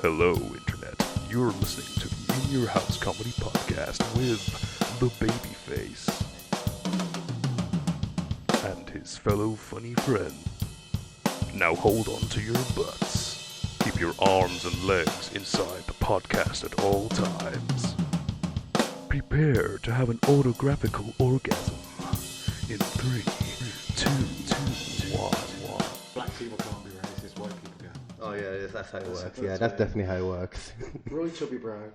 Hello, Internet. You're listening to the In Your House Comedy Podcast with the Babyface and his fellow funny friend. Now hold on to your butts. Keep your arms and legs inside the podcast at all times. Prepare to have an autographical orgasm in 3, 2, 1. Black people can't be racist, white people can. Oh yeah, that's how it works. Yeah, that's definitely how it works. Roy Chubby Brown.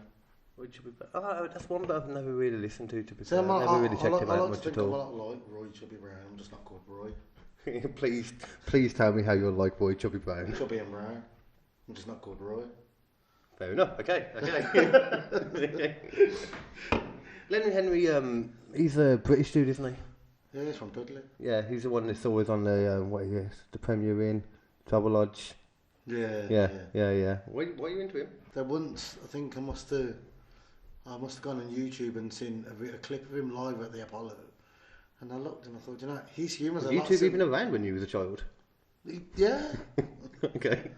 Oh, that's one that I've never really listened to be See, fair. I've never really checked him out much at at all. I like Roy Chubby Brown. I'm just not called Roy. Please tell me how you're like Boy Chubby Brown. Chubby and Brown. I'm just not called Roy. Fair enough. Okay. Lennon Henry, he's a British dude, isn't he? Yeah, he's from Dudley. Yeah, he's the one that's always on the the Premier Inn, Travelodge. Yeah. Why are you into him? There once, I think I must have gone on YouTube and seen a clip of him live at the Apollo. And I looked and I thought, you know, his humour's a lot YouTube even around when you was a child? Yeah. Okay.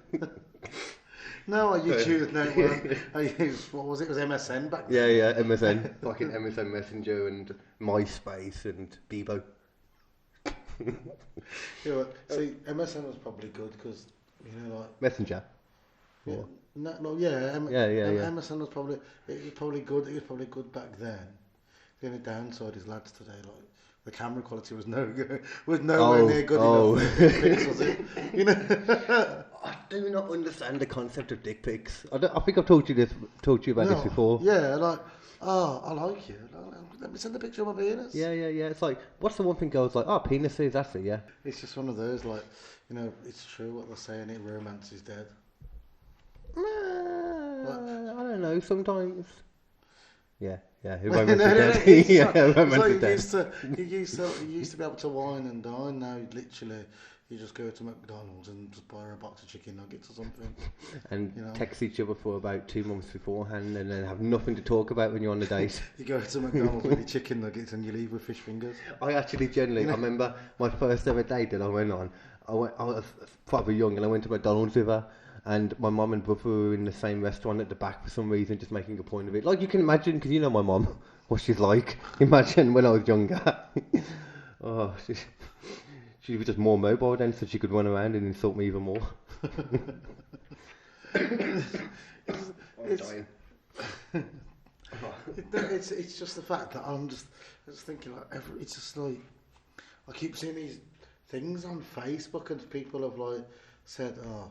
No, I YouTube now. I used, what was it? It was MSN back then. Yeah, MSN. Fucking MSN Messenger and MySpace and Bebo. Yeah, well, see, MSN was probably good because, you know, like... Messenger? Yeah. Or- Yeah. Yeah. MSN was probably good. It was probably good back then. The only downside is lads today, like the camera quality was nowhere near good enough. Dick pics, was it? You know. I do not understand the concept of dick pics. I think I've told you about this before. Yeah, like, oh, I like you. Let me send a picture of my penis. Yeah. It's like, what's the one thing girls like? Oh, penises. That's it. Yeah. It's just one of those, like, you know, it's true what they're saying. Romance is dead. I don't know. Sometimes. Yeah. Romance is dead. You used to be able to wine and dine. Now, literally, you just go to McDonald's and just buy a box of chicken nuggets or something. And you know? text each other for about 2 months beforehand and then have nothing to talk about when you're on a date. You go to McDonald's with your chicken nuggets and you leave with fish fingers. I actually generally, I remember my first ever date that I went on. I was probably young and I went to McDonald's with her. And my mum and brother were in the same restaurant at the back for some reason, just making a point of it. Like you can imagine, because you know my mum, what she's like. Imagine when I was younger. Oh, she was just more mobile then, so she could run around and insult me even more. It's just the fact that I was thinking like it's just like I keep seeing these things on Facebook and people have like said, oh,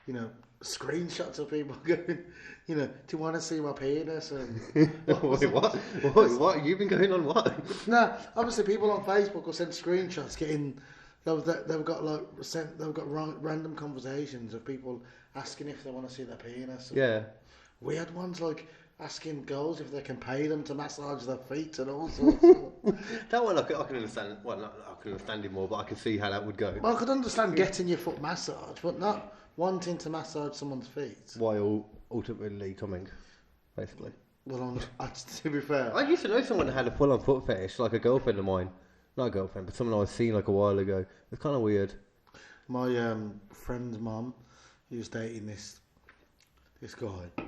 you know, screenshots of people going, you know, do you want to see my penis? And Wait, what? You've been going on what? No, obviously people on Facebook will send screenshots getting. They've got random conversations of people asking if they want to see their penis. Yeah. Weird ones like asking girls if they can pay them to massage their feet and all sorts. That one I can understand. Well, I can understand it more, but I can see how that would go. Well, I could understand getting your foot massaged, but not wanting to massage someone's feet. While ultimately coming, basically. Well, to be fair, I used to know someone that had a full-on foot fetish, like a girlfriend of mine. Not a girlfriend, but someone I was seeing like a while ago. It's kind of weird. my friend's mum, he was dating this guy,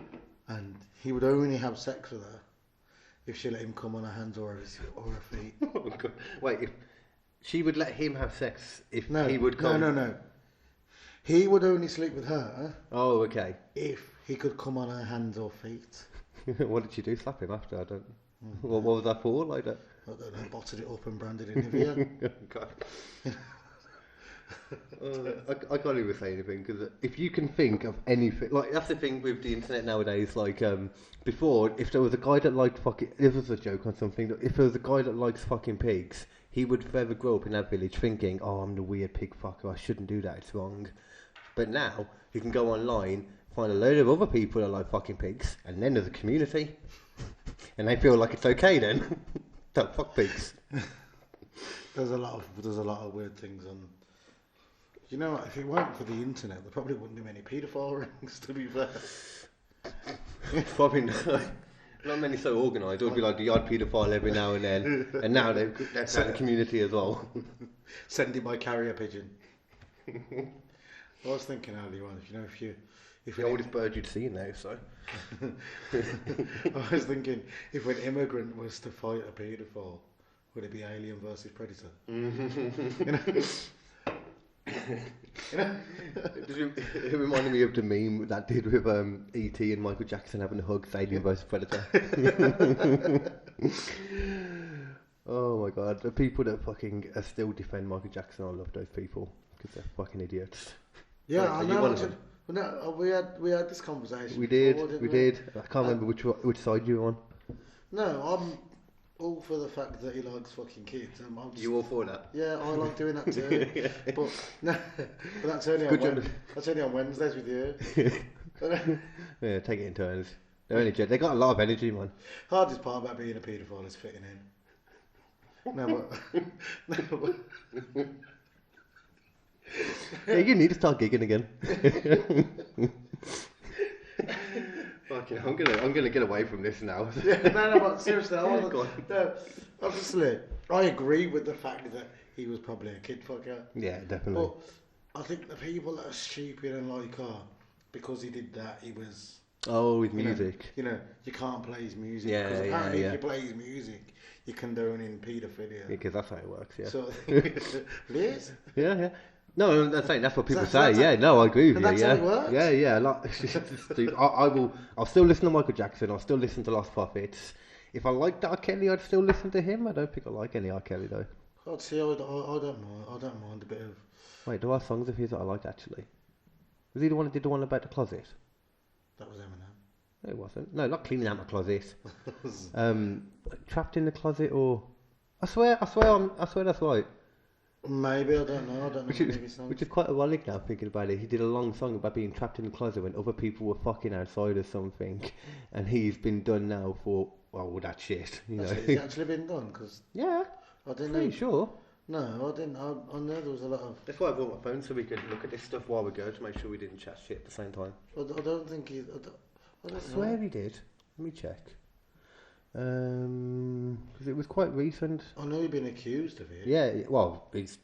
and he would only have sex with her if she let him come on her hands or her feet. Oh, God. Wait, if she would let him have sex if he would come? No. He would only sleep with her. Oh, okay. If he could come on her hands or feet. What did she do? Slap him after? I don't. What was that for? Like that? I don't know. Bottled it up and branded it Nivea. God. I can't even say anything because if you can think of anything, like that's the thing with the internet nowadays. Like before, if there was a guy that liked fucking, this was a joke on something. If there was a guy that likes fucking pigs, he would forever grow up in that village thinking, "Oh, I'm the weird pig fucker. I shouldn't do that. It's wrong." But now you can go online, find a load of other people that like fucking pigs, and then there's a community, and they feel like it's okay then. Don't fuck pigs. There's a lot of weird things on. You know, if it weren't for the internet, there probably wouldn't be many paedophile rings, to be fair. Probably not many so organised. It would be like the odd paedophile every now and then. And now that's the community as well. Send it by carrier pigeon. I was thinking earlier on, if The oldest bird you'd see now, so. I was thinking, if an immigrant was to fight a paedophile, would it be Alien versus Predator? You know? It reminded me of the meme that did with E.T. and Michael Jackson having a hug, Alien versus Predator. Oh my god, the people that fucking still defend Michael Jackson, I love those people because they're fucking idiots. Yeah, Right, I so you one of know. them? No, we had this conversation. We before, did, didn't we did. I can't remember which side you were on. No, I'm all for the fact that he likes fucking kids. I'm just, You all for that? yeah, I like doing that too. But no, but that's only on Wednesdays with you. Yeah, take it in turns. They're only they got a lot of energy, man. Hardest part about being a paedophile is fitting in. No, but Yeah, you need to start gigging again. Fucking, I'm gonna get away from this now. yeah, no, but seriously, obviously, I agree with the fact that he was probably a kid fucker. Yeah, definitely. But I think the people that are stupid and like, because he did that, he was. Oh, with music. You can't play his music. Yeah, Because apparently yeah. if you play his music, you're condoning paedophilia. Yeah, because that's how it works, yeah. So, Liz? Yeah, yeah. No, I'm saying that's what people That's say. Yeah, no, I agree with and you. that's Yeah, how it works? yeah, yeah. Like, dude, I'll still listen to Michael Jackson. I'll still listen to Lost Prophets. If I liked R. Kelly, I'd still listen to him. I don't think I like any R. Kelly though. I'd say I don't mind. I don't mind a bit of. Wait, there are songs of his that I liked actually. Was he the one that did the one about the closet? That was Eminem. No, it wasn't. No, not cleaning out my closet. Trapped in the closet, or I swear that's right. Maybe, I don't know. Which is quite ironic now thinking about it. He did a long song about being trapped in the closet when other people were fucking outside or something, and he's been done now for that shit. You know. Has it actually been done? Cause Yeah, I didn't pretty know. sure. No, I didn't. I know there was a lot of. That's why I brought my phone so we could look at this stuff while we go to make sure we didn't chat shit at the same time. I don't think he. I don't swear know. he did. Let me check. Because it was quite recent. I know he'd been accused of it. Yeah, well, it's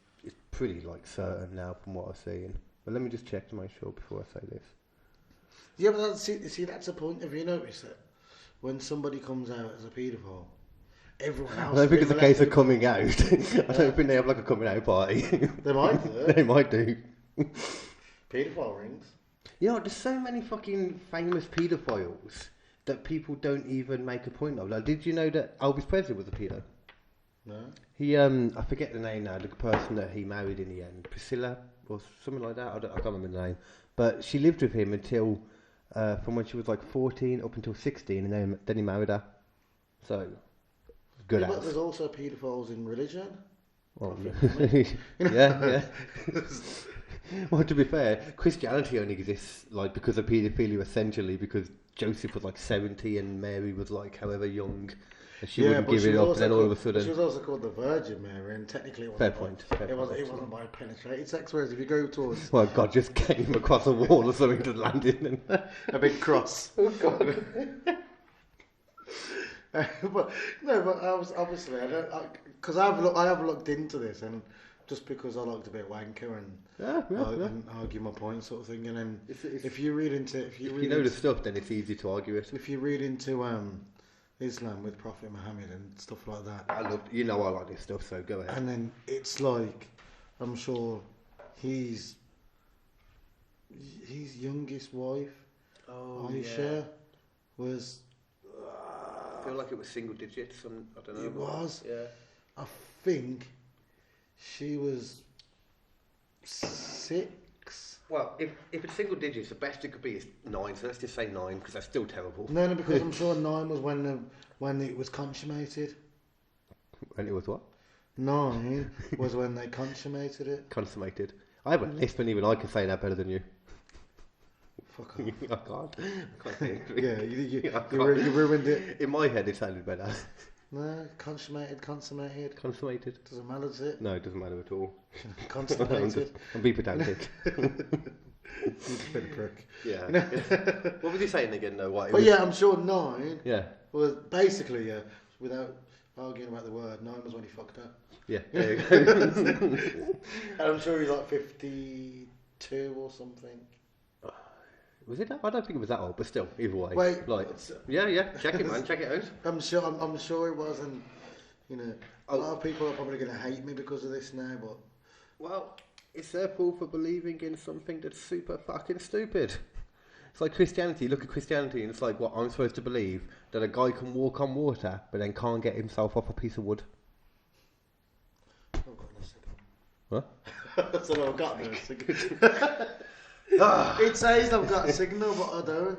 pretty like certain now from what I've seen. But let me just check to make sure before I say this. Yeah, but see, that's the point. Have you noticed that when somebody comes out as a paedophile, everyone else. I don't think it's a case of coming out. I don't think they have like a coming out party. They might do. They might do. Paedophile rings. You know, there's so many fucking famous paedophiles that people don't even make a point of. Like, did you know that Elvis Presley was a pedo? No. He, I forget the name now, the person that he married in the end, Priscilla or something like that. I can't remember the name. But she lived with him until, from when she was like 14 up until 16, and then he married her. So, good But ass. there's also paedophiles in religion. Well, yeah. Well, to be fair, Christianity only exists like because of paedophilia, essentially because Joseph was like 70 and Mary was like however young, and she wouldn't give it up, and then all of a sudden. She was also called the Virgin Mary, and technically it wasn't. It wasn't by penetrated sex. Whereas if you go towards Well, God just came across a wall or something to land in. a big cross. Oh God. But I was obviously because I have looked into this, and just because I like to be a wanker and argue my point sort of thing, and then if you read into if you know the stuff, then it's easy to argue it. If you read into Islam with Prophet Muhammad and stuff like that, I like this stuff, so go ahead. and then it's like I'm sure his youngest wife, Aisha, was. I feel like it was single digits. I don't know. It was. Yeah. I think she was 6. Well, if it's single digits, the best it could be is 9. So let's just say 9 because that's still terrible. No, because I'm sure 9 was when it was consummated. When it was what? 9 was when they consummated it. Consummated. I have a lisp, and even I can say that better than you. Fuck off. I can't. Yeah, you ruined it. In my head, it sounded better. No, consummated. Consummated. Doesn't matter, does it? No, it doesn't matter at all. Consummated. I'm being pedantic. You're a bit of prick. Yeah. What was he saying again, though? What? But yeah, I'm sure 9 Yeah. was basically, without arguing about the word, 9 was when he fucked her. Yeah. There you go. And I'm sure he's like 50. 2 or something. Was it that? I don't think it was that old, but still, either way. Wait, like, yeah, check it, man, check it out. I'm sure it was, and you know, a lot of people are probably going to hate me because of this now, but Well, it's their fault for believing in something that's super fucking stupid. It's like Christianity. Look at Christianity, and it's like what I'm supposed to believe that a guy can walk on water, but then can't get himself off a piece of wood. I've got no signal. What? That's all I've got. No signal. It says I've got a signal, but I don't.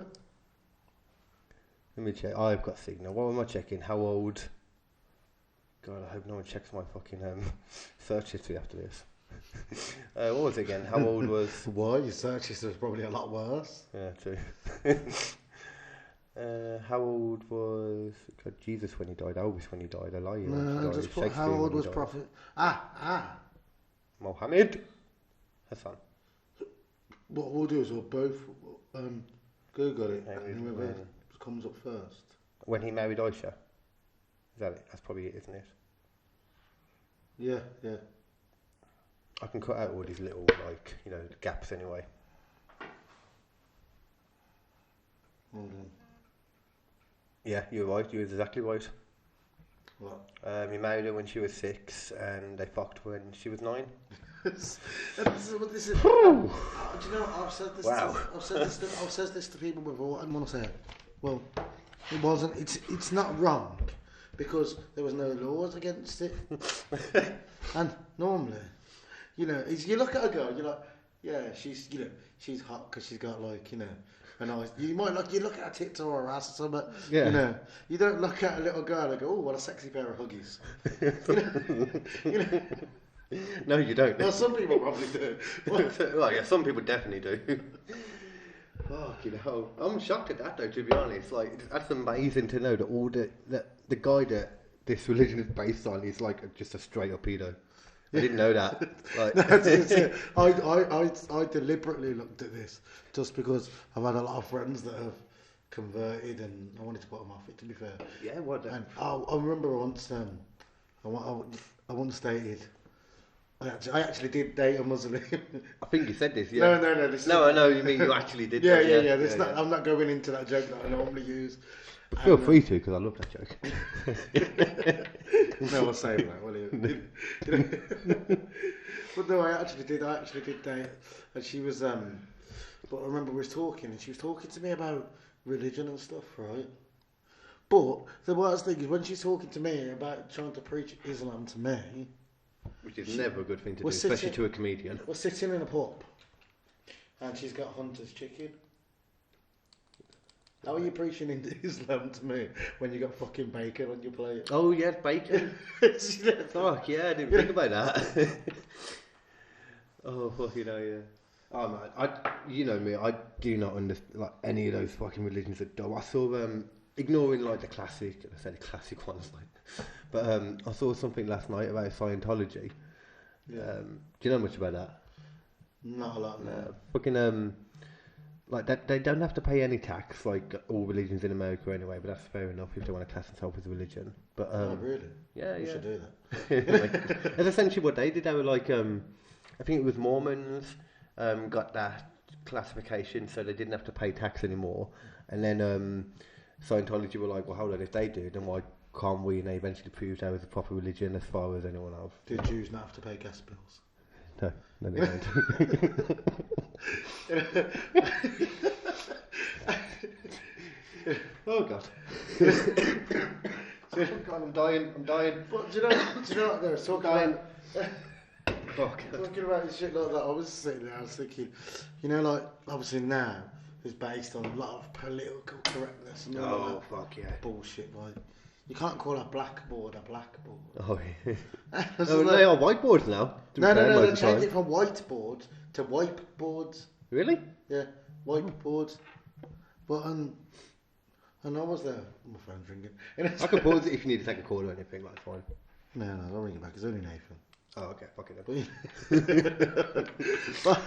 Let me check. I've got signal. What am I checking? How old? God, I hope no one checks my fucking search history after this. What was it again? How old was? Why? Your search history was probably a lot worse. Yeah, true. How old was God, Jesus when he died? Elvis when he died? I lie. No, just put how old was Prophet? Mohammed Hassan. What we'll do is we'll both Google it, Yeah, and whoever comes up first. When he married Aisha. Is that it? That's probably it, isn't it? Yeah. I can cut out all these little, like, you know, gaps anyway. Hold on. Yeah, you're right. You're exactly right. What? He married her when she was 6, and they fucked when she was 9. This is what this is. Do you know? I've said this. Wow. I've said this to people before, and want to say it. Well, it wasn't. It's not wrong because there was no laws against it. And normally, you know, you look at a girl, you're like, yeah, she's hot because she's got like, you know, a nice. You might look at her tits or her ass or something. Yeah. You know, you don't look at a little girl and go, oh, what a sexy pair of huggies. You know. No, you don't. Well, some people probably do. Well, yeah, some people definitely do. Fucking hell. I'm shocked at that though, to be honest. Like, that's amazing to know that all the guy that this religion is based on is like just a straight up pedo. I didn't know that. Like, I deliberately looked at this just because I've had a lot of friends that have converted and I wanted to put them off it, to be fair. yeah, what the? And I remember once, I once dated. I actually did date a Muslim. I think you said this, yeah. No. No, I know you mean you actually did. Yeah. that, I'm not going into that joke that I normally use. Feel free to, because I love that joke. No, I'll save that, will you? But no, I actually did date, and she was. But I remember we was talking, and she was talking to me about religion and stuff, right? But the worst thing is when she's talking to me about trying to preach Islam to me. Which is never a good thing to do, especially to a comedian. We're sitting in a pub, and she's got Hunter's chicken. How are you preaching into Islam to me when you got fucking bacon on your plate? Oh yeah, bacon. Fuck yeah, I didn't think about that. Oh fucking hell, yeah. Oh man, you know me, I do not understand like any of those fucking religions are dumb. I saw ignoring like the classic ones, like, but I saw something last night about Scientology. Yeah. Do you know much about that? Not a lot, no. Fucking like that, they don't have to pay any tax, like all religions in America anyway. But that's fair enough if they want to class themselves as a religion. But Oh, really? yeah, We yeah. should do that. That's essentially what they did. They were like, I think it was Mormons got that classification, so they didn't have to pay tax anymore. And then Scientology were like, well, hold on, if they do, then why can't we? And they eventually proved they was a proper religion as far as anyone else. Did Jews not have to pay gas bills? No, they don't. Oh God. I'm dying. But do you know what they were talking about? Fuck. Talking about shit like that, I was sitting there, I was thinking, you know, like, obviously now, it's based on a lot of political correctness and all Oh that fuck yeah. bullshit, like, you can't call a blackboard a blackboard. Oh yeah. So Oh, like- they are whiteboards now. No, most they of the changed time. it from whiteboard to whiteboards. Really? Yeah, whiteboards. But, and I was there, my friend's ringing. I can pause it if you need to take a call or anything. That's fine. No, don't ring it back, it's only Nathan. Oh okay. Fuck it. But,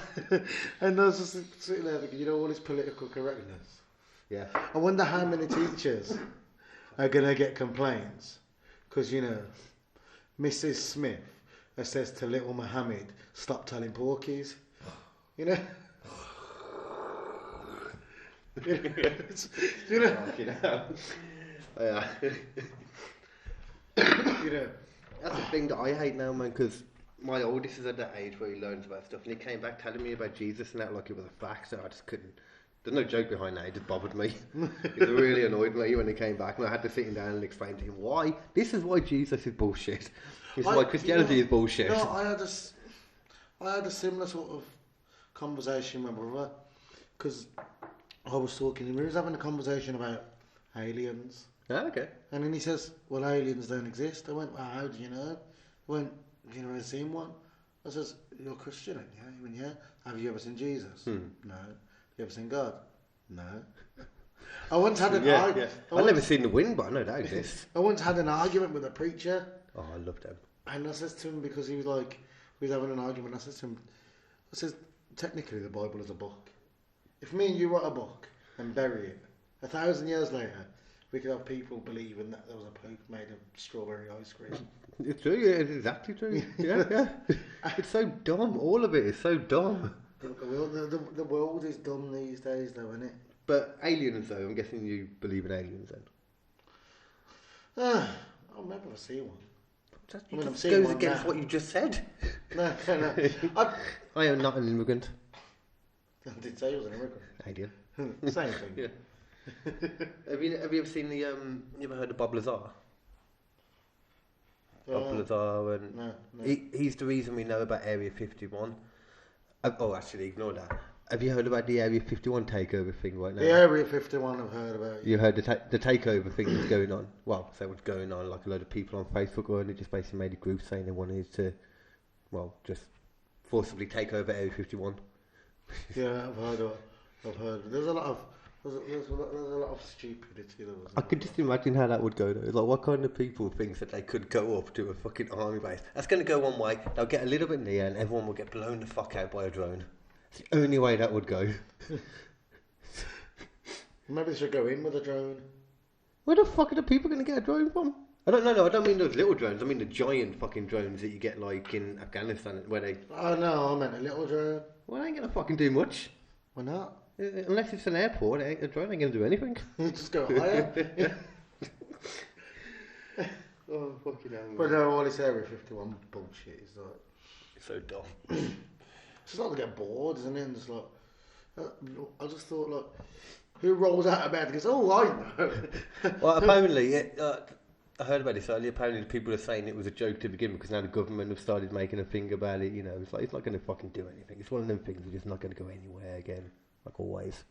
and I was just sitting there thinking, you know, all this political correctness. Yeah. I wonder how many teachers are going to get complaints. Because, you know, Mrs. Smith says to little Mohammed, stop telling porkies. You know? You know? You know. Yeah. You know? That's the thing that I hate now, man, because my oldest is at that age where he learns about stuff, and he came back telling me about Jesus and that like it was a fact, so I just couldn't. There's no joke behind that, it just bothered me. It really annoyed me when he came back, and I had to sit him down and explain to him why. This is why Jesus is bullshit. This is why Christianity is bullshit. No, I had a similar sort of conversation with my brother, because I was talking, we was having a conversation about aliens. Ah, okay. And then he says, well, aliens don't exist. I went, well, how do you know? He went, have you never seen one? I says, you're a Christian, aren't you? He went, yeah. Have you ever seen Jesus? No. You ever seen God? No. I once had an argument. I've never seen the wind, but I know that exists. I once had an argument with a preacher. Oh, I love them. And I says to him, because he was like, we was having an argument, I says to him, I says, technically the Bible is a book. If me and you write a book and bury it, 1,000 years later, we could have people believing that there was a pope made of strawberry ice cream. It's true, yeah, it's exactly true. Yeah. It's so dumb. All of it is so dumb. The world is dumb these days, though, isn't it? But aliens, though, I'm guessing you believe in aliens then? I'll never see one. That I'm seeing goes one against now. what you just said. No. I am not an immigrant. I did say he was an immigrant. Alien. Same thing. Yeah. Have you ever seen the you ever heard of Bob Lazar? Bob Lazar and No. he's the reason we know about Area 51. Oh, actually, ignore that. Have you heard about the Area 51 takeover thing right now? The Area 51 I've heard about. You heard the takeover thing that's going on? Well, so what's going on? Like a load of people on Facebook or they just basically made a group saying they wanted to, well, just forcibly take over Area 51. Yeah, I've heard of it. There's a lot of stupidity. I could just imagine how that would go though. Like, what kind of people think that they could go up to a fucking army base? That's going to go one way. They'll get a little bit near and everyone will get blown the fuck out by a drone. It's the only way that would go. Maybe they should go in with a drone. Where the fuck are the people going to get a drone from? I don't mean those little drones. I mean the giant fucking drones that you get like in Afghanistan where they... Oh no, I meant a little drone. Well, they ain't going to fucking do much. Why not? Unless it's an airport, a drone ain't going to do anything. You just go higher. Oh, fucking hell. But no, all this Area 51 bullshit is like... It's so dumb. It's just like to get bored, isn't it? And just like... I just thought, like... Who rolls out of bed and goes, oh, I know. Well, apparently, I heard about this earlier. Apparently, the people are saying it was a joke to begin with because now the government have started making a thing about it. You know, it's like it's not going to fucking do anything. It's one of them things that's just not going to go anywhere again, like always.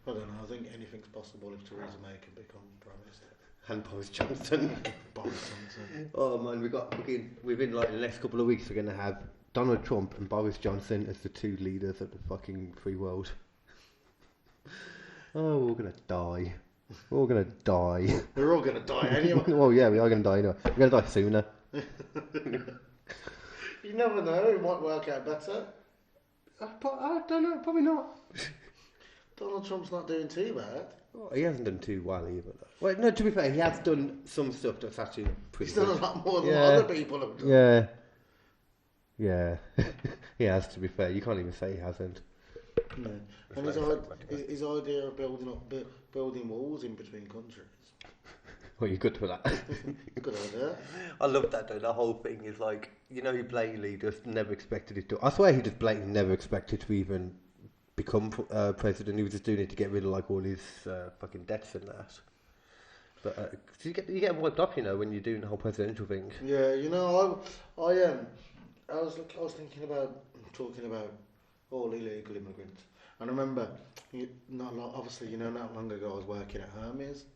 I don't know. I think anything's possible if Theresa May can become Prime Minister. And Boris Johnson. Boris Johnson. Oh man, within like the next couple of weeks, we're going to have Donald Trump and Boris Johnson as the two leaders of the fucking free world. Oh, we're all going to die. We're all going to die. We're all going to die anyway. Well, yeah, we are going to die anyway. We're going to die sooner. You never know. It might work out better. I don't know, probably not. Donald Trump's not doing too bad. Well, he hasn't done too well either. Though. Well, no, to be fair, he has done some stuff that's actually pretty He's done good. a lot more than what other people have done. Yeah. Yeah. He has, to be fair. You can't even say he hasn't. No. And his idea of building walls in between countries. Well, you're good for that. Good idea. I love that though. The whole thing is like, you know, he blatantly just never expected it to. I swear he just blatantly never expected to even become president. He was just doing it to get rid of like all his fucking debts and that. But you get wiped off, you know, when you're doing the whole presidential thing. Yeah, you know, I was thinking about talking about all illegal immigrants. And I remember, not long ago I was working at Hermes.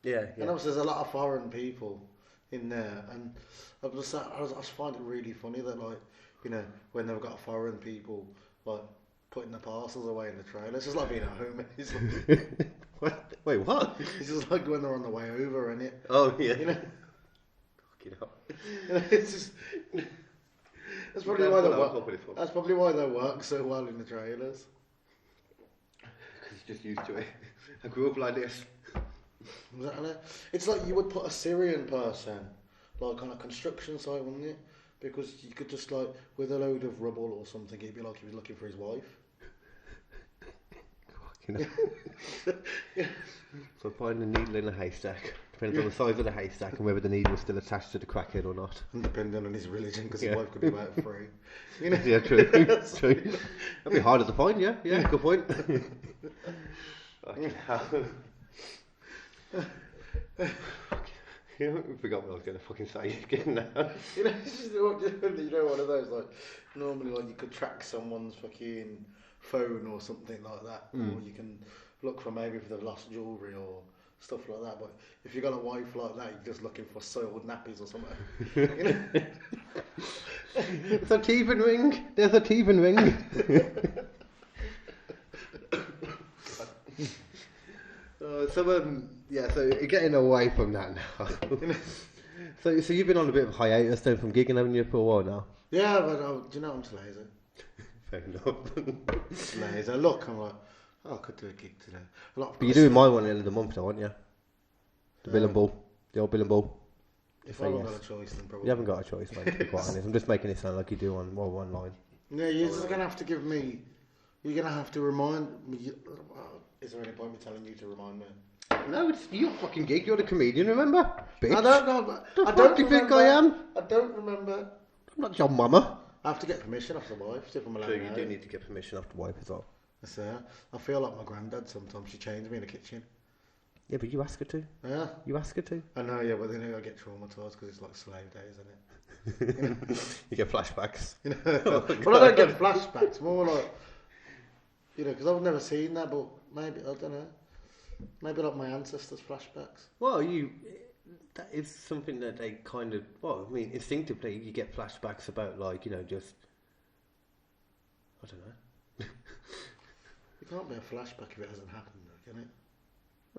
Yeah. And obviously there's a lot of foreign people in there, and I just find it really funny that, like, you know, when they've got foreign people like putting the parcels away in the trailer, it's just like being at home. It's like, Wait, what? It's just like when they're on the way over, and it. Oh yeah. You know. Fucking hell. It's just. That's probably why they work. That's probably why they work so well in the trailers. Because you're just used to it. I grew up like this. Exactly. It's like you would put a Syrian person like on a construction site, wouldn't it? because you could just like with a load of rubble or something, it'd be like he was looking for his wife. So find a needle in a haystack. Depends on the size of the haystack and whether the needle was still attached to the crackhead or not. And depending on his religion, because his wife could be about 3. You know? Yeah, true. True. That'd be harder to find, yeah? Yeah, good point. Fucking hell. I forgot what I was going to fucking say again now. You know, it's just, one of those, like, normally, like, you could track someone's fucking phone or something like that, or you can look for maybe if they've lost jewellery or stuff like that, but if you got a wife like that, you're just looking for soiled nappies or something. You know? It's a teething ring. There's a teething ring. So you're getting away from that now. So you've been on a bit of hiatus then from gigging, haven't you, for a while now? Yeah, but do you know I'm just lazy? Fair enough. Just lazy. Look, I'm like, I could do a gig today. But you're doing my one at the end of the month, though, aren't you? The Bill and Bull. The old Bill and Bull. If I haven't got a choice, then probably. You haven't got a choice, mate, to be quite honest. I'm just making it sound like you do on one line. Yeah, you're just going to have to give me... You're going to have to remind me... Is there any point me telling you to remind me? No, it's your fucking gig. You're the comedian, remember? Bitch. I don't know. I don't think I am. I don't remember. I'm not your mama. I have to get permission off the wife. See if I'm allowed So you out. do need to get permission off the wife as well. That's it. I feel like my granddad sometimes. She chains me in the kitchen. Yeah, but you ask her to. Yeah. You ask her to. I know, yeah, but then I get traumatised because it's like slave days, isn't it? You know? You get flashbacks. You know? Well, I don't get flashbacks. More like, you know, because I've never seen that, but maybe, I don't know. Maybe like my ancestors' flashbacks. Well, that is something that they kind of, well, I mean, instinctively you get flashbacks about, like, you know, just, I don't know. It can't be a flashback if it hasn't happened, though, can it?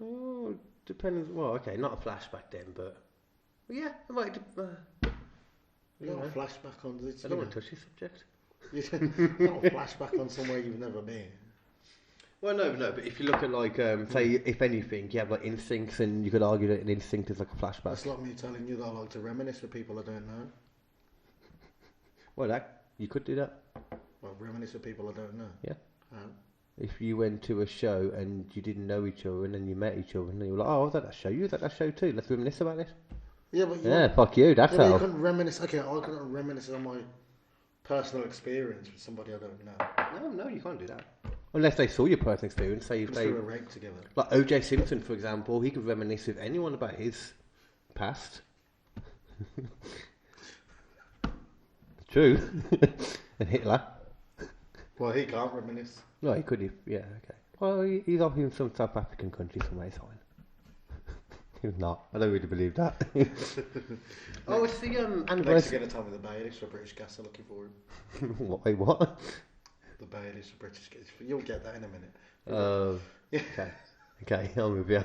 Oh, depends, well, okay, not a flashback then, but, yeah, it might, You don't have a flashback on this. I don't want to touch this subject. You don't have a flashback on somewhere you've never been. Well, no, but if you look at, like, say, if anything, you have, like, instincts, and you could argue that an instinct is like a flashback. That's like me telling you that I like to reminisce with people I don't know. Well, you could do that. Well, reminisce with people I don't know. Yeah. Oh. If you went to a show and you didn't know each other, and then you met each other, and you were like, oh, I was at that show, you was at that show too, let's reminisce about it. Yeah, but fuck you, that's how. You couldn't reminisce. Okay, I couldn't reminisce on my personal experience with somebody I don't know. No, you can't do that. Unless they saw your personal experience, say if Just they were raped together. like O.J. Simpson, for example, he could reminisce with anyone about his past. True. And Hitler. Well, he can't reminisce. No, he could. Yeah, okay. Well, he's off in some South African country somewhere. He's fine. He's not. I don't really believe that. Oh, it's the Next, anniversary. you're going to tell me the bailiffs for British Gas are looking for him. Wait, what? The bailiffs for British Gas. You'll get that in a minute. Okay, I'm with you.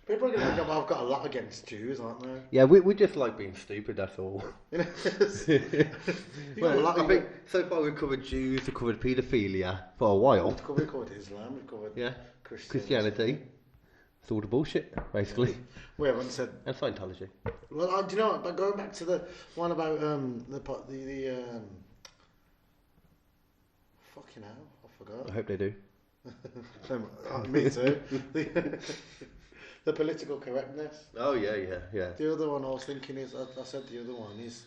People are going to think I've got a lot against Jews, aren't they? Yeah, we just like being stupid, that's all. You know, Well, I think so far we've covered Jews, we've covered paedophilia for a while. We've covered Islam, we've covered Christianity. It's all the bullshit, basically. We haven't said. And Scientology. Well, do you know what? But going back to the one about fucking hell, I forgot. I hope they do. Me too. The political correctness. Oh, yeah. The other one I was thinking is, I said the other one is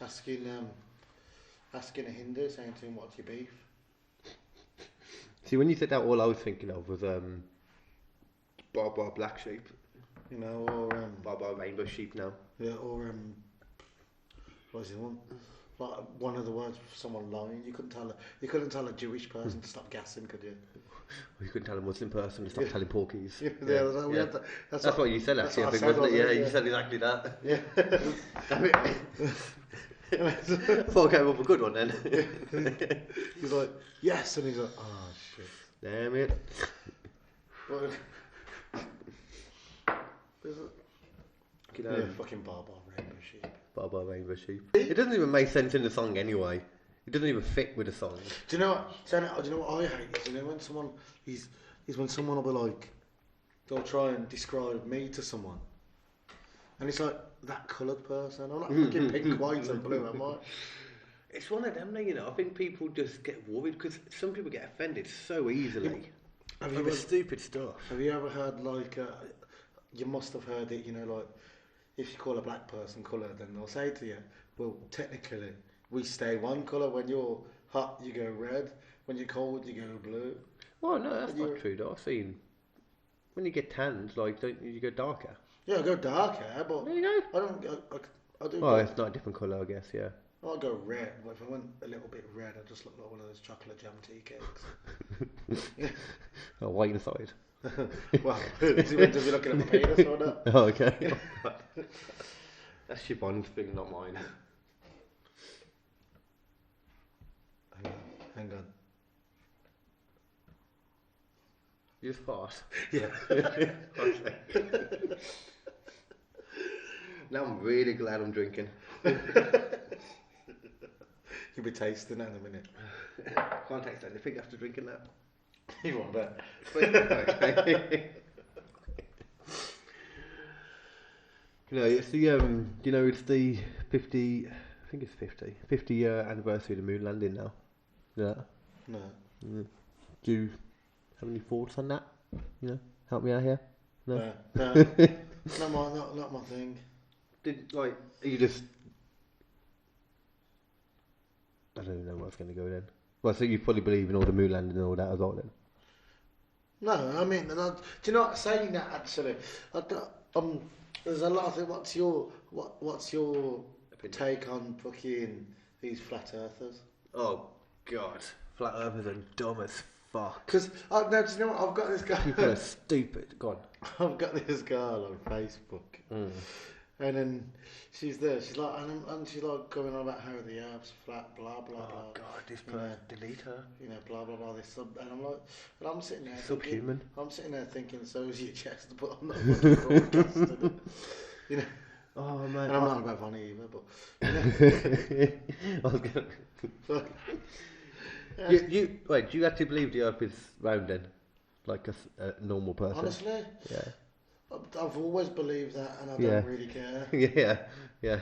asking a Hindu, saying to him, "What's your beef?" See, when you said that, all I was thinking of was Bar Black Sheep. You know, or Bar Rainbow Sheep now. yeah, or what is the one? Like one of the words for someone lying. You couldn't tell a Jewish person to stop gassing, could you? Or you couldn't tell a Muslim person to stop telling porkies. That's what you said, actually, I think, wasn't it? Yeah, you said exactly that. Yeah. I thought I came up with a good one then. He's like, yes, and he's like, oh shit. Damn it. Fucking Bar Rainbow Sheep. Bar Rainbow Sheep. It doesn't even make sense in the song anyway. It doesn't even fit with the song. Do you know what? Do you know what I hate? Is, you know when someone is when someone will be like, they'll try and describe me to someone, And it's like, that coloured person. I'm not fucking pink, white and blue, am I? It's one of them, you know. I think people just get worried because some people get offended so easily. Have Over stupid stuff. Have you ever heard, like, you must have heard it, you know, like, if you call a black person coloured, then they'll say to you, well, technically, we stay one colour. When you're hot, you go red. When you're cold, you go blue. Well, no, that's not true, though. I've seen when you get tanned, like, don't you go darker? Yeah, I go darker, but There you go. I don't. I do. Well, it's not a different colour, I guess. Yeah. I'll go red, but if I went a little bit red, I just look like one of those chocolate jam tea cakes. Oh, white inside. Well, does he want to be looking at my penis or not? Oh, okay. That's your Bond thing, not mine. Hang on. You just fart. Yeah. Okay. Now I'm really glad I'm drinking. You'll be tasting that in a minute. Can't taste anything after drinking that. You want that? Okay. You know, it's the you know, it's the 50. I think it's 50 year anniversary of the moon landing now. Yeah. No. Do you have any thoughts on that? You know, help me out here. No. No. Not my thing. Did like you just? I don't even know where it's going to go then. Well, so you fully believe in all the moon landing and all that as well then? No, I mean, do you know what? Saying that actually, there's a lot of things. What's your take on fucking these flat earthers? Oh God, flat earthers are dumb as fuck. Because no, do you know what? I've got this guy. People are stupid. Go on. I've got this girl on Facebook, and then she's there. She's like, and she's like going on about how the Earth's flat, blah blah blah. Oh God, this person, delete her. You know, blah blah blah. This and I'm like, and I'm sitting there. Subhuman. I'm sitting there thinking, so is your chest, but I'm not fucking broadcasting. You know. Oh man. And I'm not about funny either, but. You know. I was gonna. Yeah. You wait. Do you actually believe the Earth is round then, like a normal person? Honestly, Yeah. I've always believed that, and I Yeah. don't really care. Yeah. Yeah.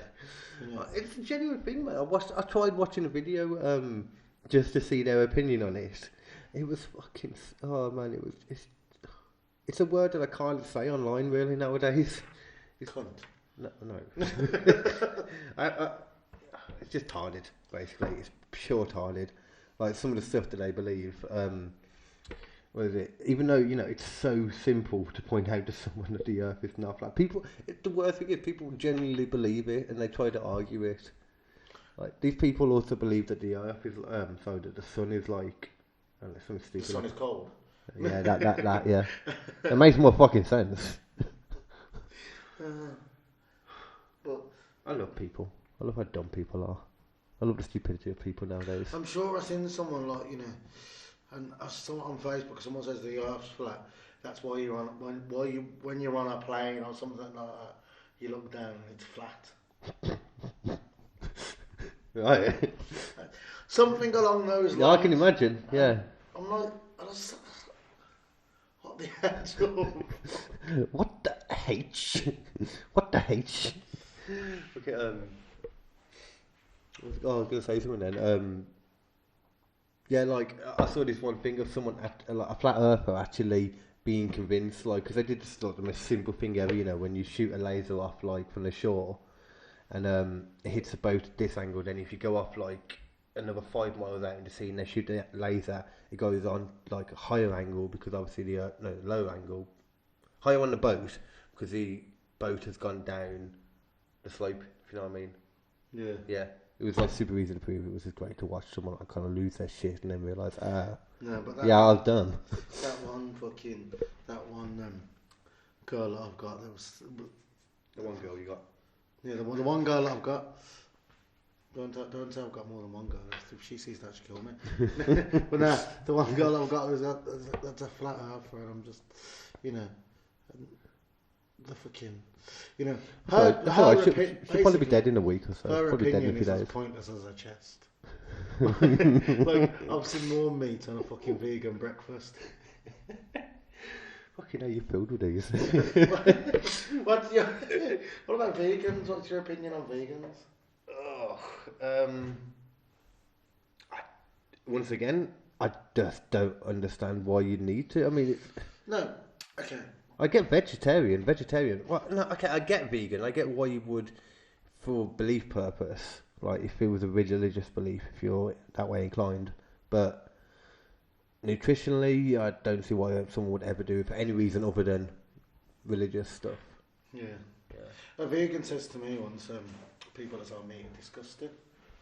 You know. It's a genuine thing, mate. I tried watching a video just to see their opinion on it. It was fucking. Oh man, it's a word that I can't say online really nowadays. Cunt. No. It's just tarded, basically. It's pure tarded. Like some of the stuff that they believe. What is it? Even though, you know, it's so simple to point out to someone that the Earth is not flat. The worst thing is people genuinely believe it and they try to argue it. Like these people also believe that the Earth is, that the sun is like, I don't know, something stupid. The sun is cold. Yeah, that, yeah. It makes more fucking sense. But I love people. I love how dumb people are. I love the stupidity of people nowadays. I'm sure I've seen someone like, you know, and I saw on Facebook, someone says the Earth's flat. That's why you're on when you're on a plane or something like that, you look down and it's flat. Right. Something along those lines. Yeah, I can imagine. Yeah. I'm like, what the actual? What the H? What the H? Okay. I was gonna say something then. Yeah, like I saw this one thing of someone like a flat earther actually being convinced, like, because they did just like the most simple thing ever, you know, when you shoot a laser off like from the shore, and it hits a boat at this angle. Then if you go off like another 5 miles out in the sea and they shoot the laser, it goes on like a higher angle because obviously low angle, higher on the boat because the boat has gone down the slope. If you know what I mean? Yeah. Yeah. It was like super easy to prove. It was just great to watch someone like, kind of lose their shit and then realise, no, but that, yeah, I was done. That one girl that I've got, that was The one girl you got. Yeah, the one girl that I've got. Don't say I've got more than one girl. If she sees that, she'll kill me. But no, the one girl I've got is that's a flat earther, and I'm just, you know, the fucking, you know, she'll probably be dead in a week or so. Her Probably dead in opinion a is few as days. pointless as her chest. Like, I've seen more meat on a fucking vegan breakfast. Fucking hell, you're filled with these. What about vegans? What's your opinion on vegans? Once again, I just don't understand why you need to. I mean, No. Okay. I get vegetarian. Well, no, okay, I get vegan. I get why you would, for belief purpose. Like if it was a religious belief, if you're that way inclined. But nutritionally, I don't see why someone would ever do it for any reason other than religious stuff. Yeah. A vegan says to me once, people that sell meat are disgusting.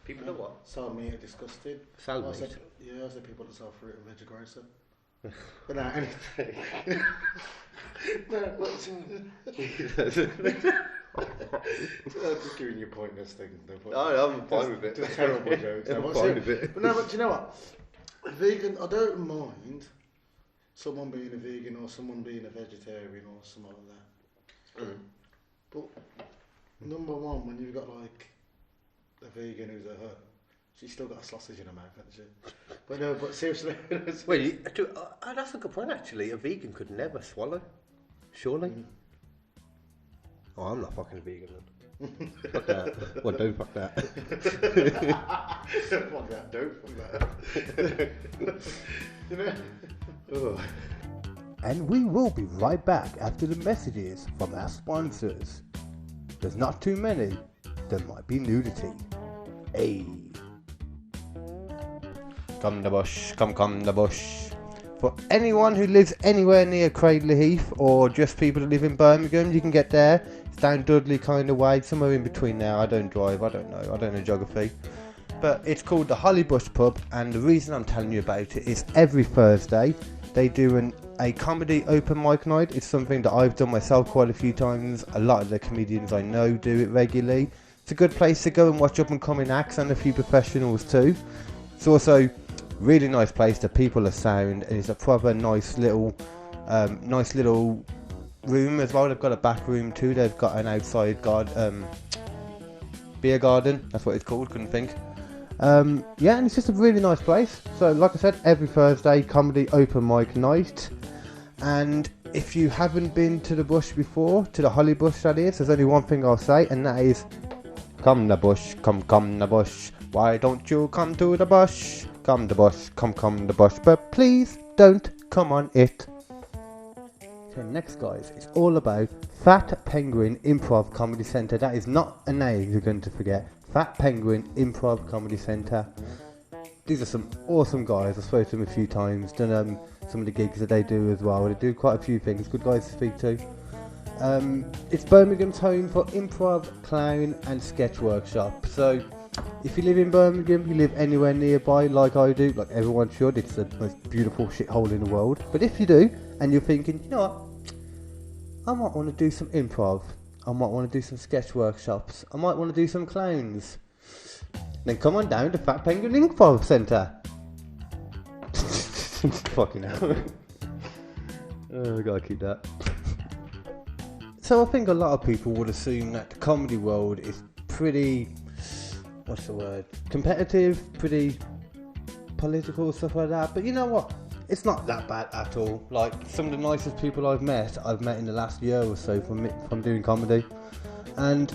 People know what? Sell meat are disgusting. Sell I meat? said, yeah, I said people that sell fruit and veg are grosser. But no, anything. No, what's just giving you pointless things. I'm fine with it. Just terrible jokes. I'm fine with it. But no, but do you know what? A vegan, I don't mind someone being a vegan or someone being a vegetarian or something like that. But number one, when you've got like a vegan who's she's still got a sausage in her mouth, hasn't she? But no, but seriously. Well, that's a good point actually. A vegan could never swallow, surely. Oh, I'm not fucking a vegan then. Fuck that. Well, don't fuck that. Fuck that, don't fuck that. You know? Oh. And we will be right back after the messages from our sponsors. There's not too many, there might be nudity. Hey. Come the bush, come the bush. For anyone who lives anywhere near Cradley Heath or just people that live in Birmingham, you can get there. It's down Dudley kind of way, somewhere in between there. I don't drive, I don't know geography. But it's called the Hollybush Pub, and the reason I'm telling you about it is every Thursday they do a comedy open mic night. It's something that I've done myself quite a few times. A lot of the comedians I know do it regularly. It's a good place to go and watch up and coming acts and a few professionals too. It's also really nice place. The people are sound, and it's a proper nice little room as well. They've got a back room too. They've got an outside beer garden. That's what it's called. Couldn't think. Yeah, and it's just a really nice place. So, like I said, every Thursday, comedy open mic night. And if you haven't been to the bush before, to the Holly Bush that is, there's only one thing I'll say, and that is, come the bush, come the bush. Why don't you come to the bush? Come the bush, come the bush, but please don't come on it. So next, guys, it's all about Fat Penguin Improv Comedy Centre. That is not a name you're going to forget. Fat Penguin Improv Comedy Centre. These are some awesome guys. I've spoken to them a few times, done some of the gigs that they do as well. They do quite a few things. Good guys to speak to. It's Birmingham's home for improv, clown and sketch workshop. So if you live in Birmingham, you live anywhere nearby like I do, like everyone should. It's the most beautiful shithole in the world. But if you do, and you're thinking, you know what, I might want to do some improv, I might want to do some sketch workshops, I might want to do some clowns, then come on down to Fat Penguin Improv Centre. Fucking hell. Oh, I gotta keep that. So I think a lot of people would assume that the comedy world is pretty, what's the word, competitive, pretty political, stuff like that. But you know what? It's not that bad at all. Like, some of the nicest people I've met in the last year or so from doing comedy. And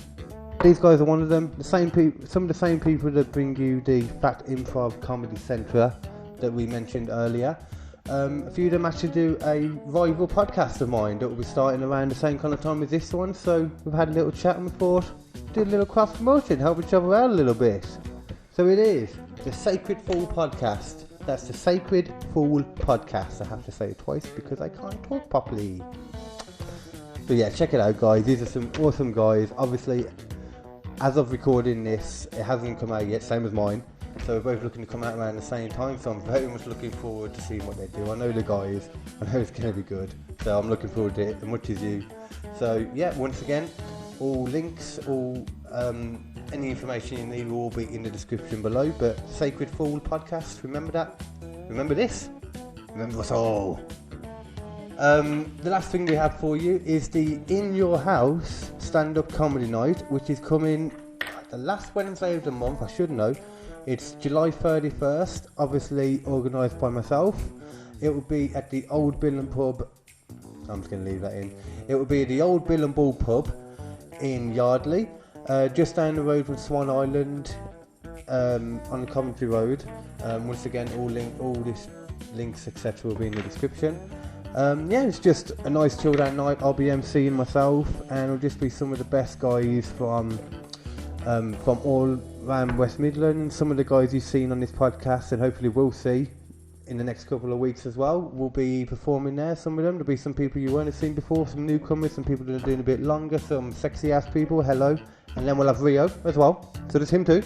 these guys are one of them. Some of the same people that bring you the Fat Improv Comedy Centre that we mentioned earlier. A few of them actually do a rival podcast of mine that will be starting around the same kind of time as this one. So we've had a little chat and we thought, do a little cross promotion, help each other out a little bit. So it is the Sacred Fool Podcast. That's the Sacred Fool Podcast. I have to say it twice because I can't talk properly. But yeah, check it out, guys. These are some awesome guys. Obviously, as of recording this, it hasn't come out yet, same as mine. So we're both looking to come out around the same time. So I'm very much looking forward to seeing what they do. I know the guys. I know it's going to be good. So I'm looking forward to it as much as you. So yeah, once again, all links, any information you need will all be in the description below. But Sacred Fool Podcast, remember that? Remember this? Remember us all. The last thing we have for you is the In Your House stand-up comedy night, which is coming the last Wednesday of the month. I should know. It's July 31st, obviously organised by myself. It will be at the Old Bill and Pub I'm just going to leave that in. It will be the Old Bill and Ball pub in Yardley, just down the road from Swan Island, on the Coventry Road. Once again, all this links etc. will be in the description. It's just a nice chilled out night. I'll be emceeing myself, and it'll just be some of the best guys from all around West Midlands. Some of the guys you've seen on this podcast, and hopefully will see in the next couple of weeks as well, will be performing there. Some of them, there'll be some people you won't have seen before, some newcomers, some people that are doing a bit longer, some sexy ass people. Hello, and then we'll have Rio as well. So there's him too.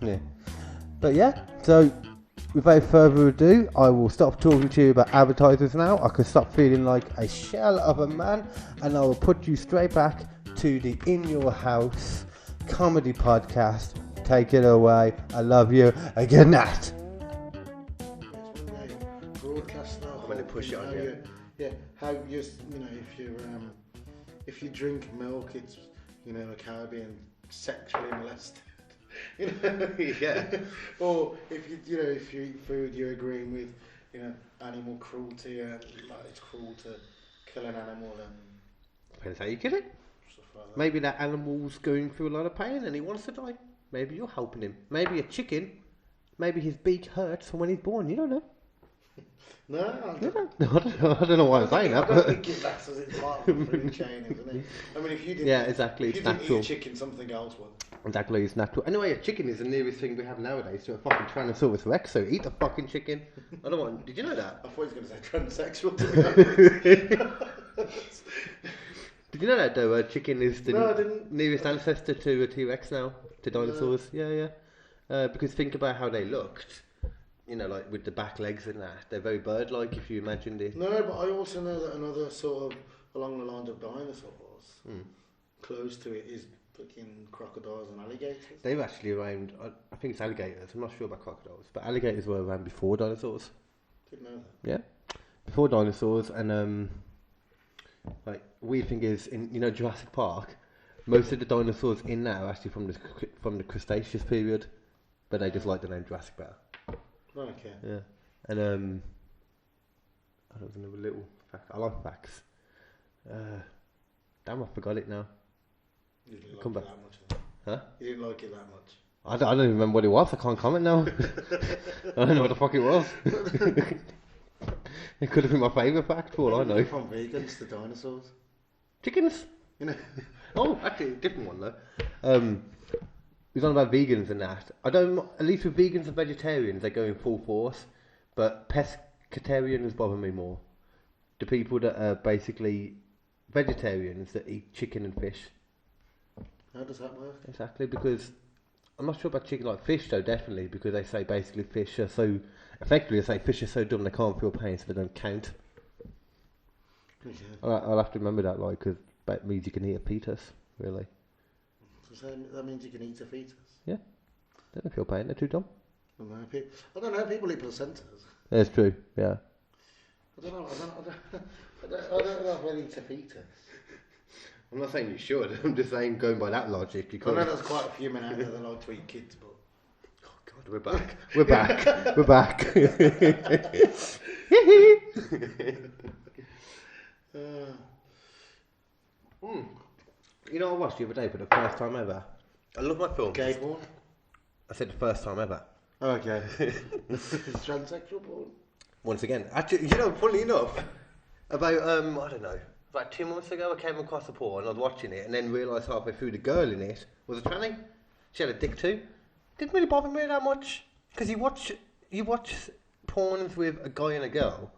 Yeah, but yeah. So without further ado, I will stop talking to you about advertisers now. I can stop feeling like a shell of a man, and I will put you straight back to the In Your House comedy podcast. Take it away. I love you. And good night. Broadcast now. I'm going to push it on you. Yeah, how you if you drink milk, it's a cow being sexually molested. Yeah. Or if if you eat food, you're agreeing with animal cruelty and like it's cruel to kill an animal and Depends how you kill it. stuff like that. Maybe that animal's going through a lot of pain and he wants to die. Maybe you're helping him. Maybe a chicken. Maybe his beak hurts from when he's born. You don't know. No, I You don't, don't know. I don't know why I'm saying that. I don't But think that's as it's part of the food chain, isn't it? I mean, if you didn't, yeah, exactly. if you It's didn't natural. eat chicken, something else would. Exactly, it's natural. Anyway, a chicken is the nearest thing we have nowadays to a fucking Tyrannosaurus Rex. So eat a fucking chicken. I don't want. Did you know that? I thought he was going to say transsexual to me. Did you know that though? A chicken is the No, I didn't. nearest ancestor to a T-Rex now, to dinosaurs. Yeah. Because think about how they looked. Like with the back legs and that. They're very bird-like if you imagined it. No, but I also know that another sort of along the lines of dinosaurs, close to it is fucking crocodiles and alligators. They were actually around, I think it's alligators. I'm not sure about crocodiles. But alligators were around before dinosaurs. Didn't know that. Yeah. Before dinosaurs. And like, weird thing is, in Jurassic Park, most of the dinosaurs in that are actually from the Cretaceous period. But they just like the name Jurassic better. Okay. Yeah, and I don't know, a little fact. I like facts. Damn, I forgot it now. You didn't like Come it back. that much. Then. Huh? You didn't like it that much. I don't even remember what it was. I can't comment now. I don't know what the fuck it was. It could have been my favourite fact, for all I know. From vegans to dinosaurs. Chickens. Oh, actually, a different one though. We've on about vegans and that. I don't. At least with vegans and vegetarians, they go in full force. But pescatarians bother me more. The people that are basically vegetarians that eat chicken and fish. How does that work? Exactly, because I'm not sure about chicken, like fish though, definitely, because they say basically fish are so. Effectively, they say fish are so dumb they can't feel pain, so they don't count. Okay. I'll have to remember that, like, because that means you can eat a fetus, really. So that means you can eat a fetus. Yeah, they don't feel pain. They're too dumb. I don't know. People eat placentas. That's true. Yeah. I don't know. I don't know if I eat a fetus. I'm not saying you should. I'm just saying, going by that logic, you I could. know there's quite a few men out there that like to eat kids, but Oh God, we're back. We're back. We're back. You know what I watched the other day for the first time ever? I love my film. gay porn. I said the first time ever. Okay. It's transsexual porn. Once again, actually, funnily enough, about I don't know, about 2 months ago, I came across a porn. I was watching it, and then realised halfway through the girl in it was a tranny. She had a dick too. Didn't really bother me that much, because you watch porns with a guy and a girl.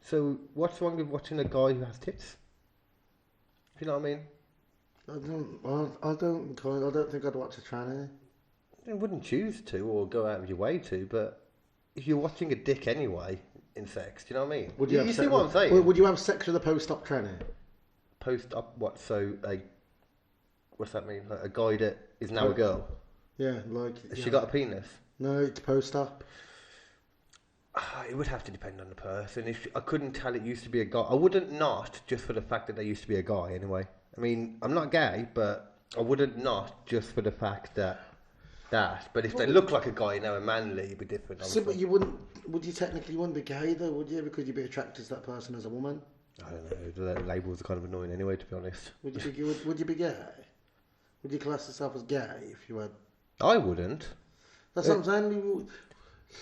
So what's wrong with watching a guy who has tits? Do you know what I mean? I don't think I'd watch a tranny. You wouldn't choose to or go out of your way to, but if you're watching a dick anyway in sex, do you know what I mean? Would you, see what I'm saying? Would you have sex with a post-op tranny? Post up what? So what's that mean? Like a guy that is now a girl. Yeah, like. Has she got a penis? No, it's post-op. It would have to depend on the person. If I couldn't tell, it used to be a guy. I wouldn't not just for the fact that they used to be a guy. Anyway, I mean, I'm not gay, but I wouldn't not just for the fact that. But if they look like a guy now, a manly, it'd be different. So, but you wouldn't. Would you technically wouldn't be gay though? Would you? Because you'd be attracted to that person as a woman. I don't know. The labels are kind of annoying anyway, to be honest. Would you be gay? Would you class yourself as gay if you had? I wouldn't. That's what I'm saying.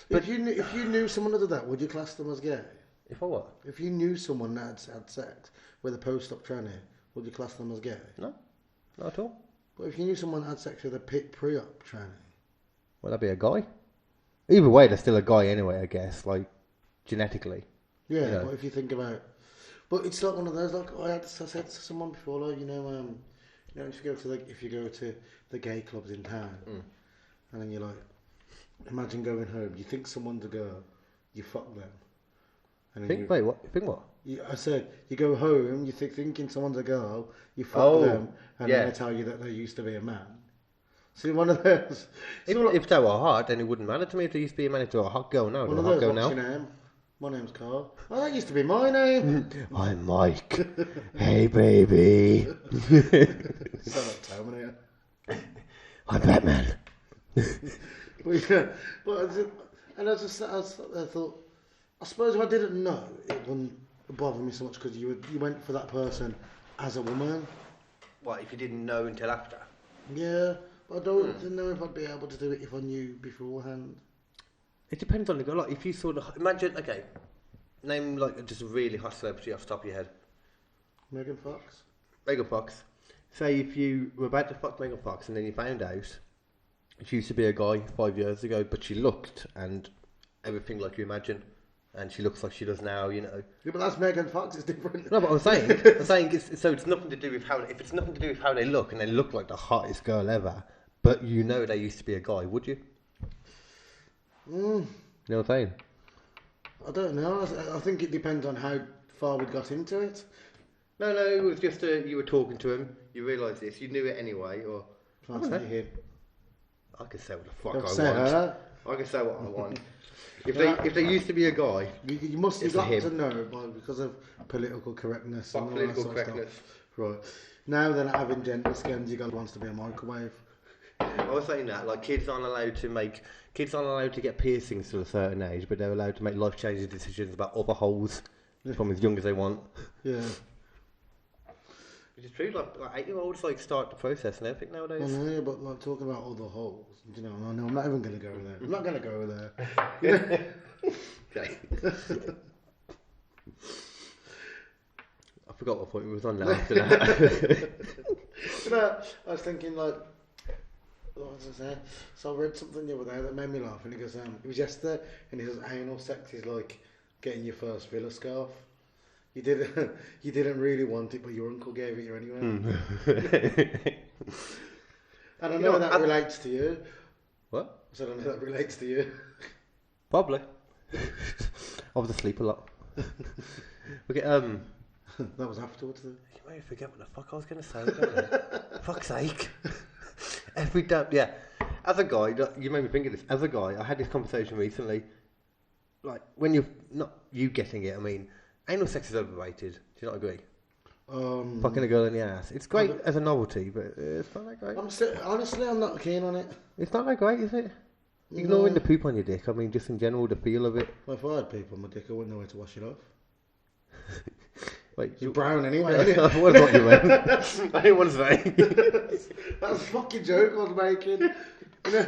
If you knew someone other that, would you class them as gay? If I what? If you knew someone that had sex with a post-op tranny, would you class them as gay? No, not at all. But if you knew someone had sex with a pre-op tranny, Well, that'd be a guy. Either way, they're still a guy anyway, I guess. Like genetically. yeah. You know. But if you think about, but it's like one of those. Like I said to someone before, like if you go to the gay clubs in town, and then you're like, imagine going home. You think someone's a girl, you fuck them. And then Wait, what? Think what? I said you go home. You thinking someone's a girl, you fuck them, and then they tell you that they used to be a man. See, one of those. If they were hot, then it wouldn't matter to me if they used to be a man. If they were a hot girl now, One they're of a hot those. girl What's now. your name? My name's Carl. Oh, that used to be my name. I'm Mike. Hey, baby. Sound like Terminator. I'm Batman. But yeah, I thought, I suppose if I didn't know, it wouldn't bother me so much because you went for that person as a woman. What, if you didn't know until after? Yeah, but I don't know if I'd be able to do it if I knew beforehand. It depends on the girl. Like, if you sort of imagine, okay, name like just a really hot celebrity off the top of your head. Megan Fox. Megan Fox. Say if you were about to fuck Megan Fox and then you found out she used to be a guy 5 years ago, but she looked and everything like you imagine, and she looks like she does now, you know. Yeah, but that's Megan Fox. It's different. No, but I'm saying it's nothing to do with how. If it's nothing to do with how they look and they look like the hottest girl ever, but you know they used to be a guy, would you? You know what I'm saying? I don't know. I think it depends on how far we got into it. No, it was just you were talking to him, you realised this, you knew it anyway, or... Fancy him. I can say what the fuck Don't I say want. her. I can say what I want. If they used to be a guy... You must have It's a got him. to know because of political correctness. Fuck and all political that sort of correctness. stuff. Right. Now they're not having gender skins, you got wants to be a microwave. I was saying that, like, kids aren't allowed to get piercings till a certain age, but they're allowed to make life-changing decisions about other holes from as young as they want. Yeah. Which is true, like 8-year-olds like start the process and everything I nowadays. know, but like talking about other holes, you know, no, I'm not even going to go there. I'm not going to go there. Okay. I forgot what point we was on now after that. You know, I was thinking like, what was I saying? So I read something the other day that made me laugh, and he goes, it was yesterday, and he says anal sex is like getting your first Villa scarf. You didn't really want it, but your uncle gave it you anyway. And I know that relates to you. What? So I know that relates to you. Probably. I was asleep a lot. Okay, That was afterwards though. you made me forget what the fuck I was going to say. Don't Fuck's sake. Every time, yeah. As a guy, you made me think of this. As a guy, I had this conversation recently. Like, when you're not you getting it, I mean, anal sex is overrated. Do you not agree? Fucking a girl in the ass. It's great as a novelty, but it's not that great. Honestly, I'm not keen on it. It's not that great, is it? Ignoring the poop on your dick. I mean, just in general, the feel of it. Well, if I had people on my dick, I wouldn't know where to wash it off. Wait, You're brown anyway. I what you meant. I didn't want to say. That was a fucking joke I was making. You know?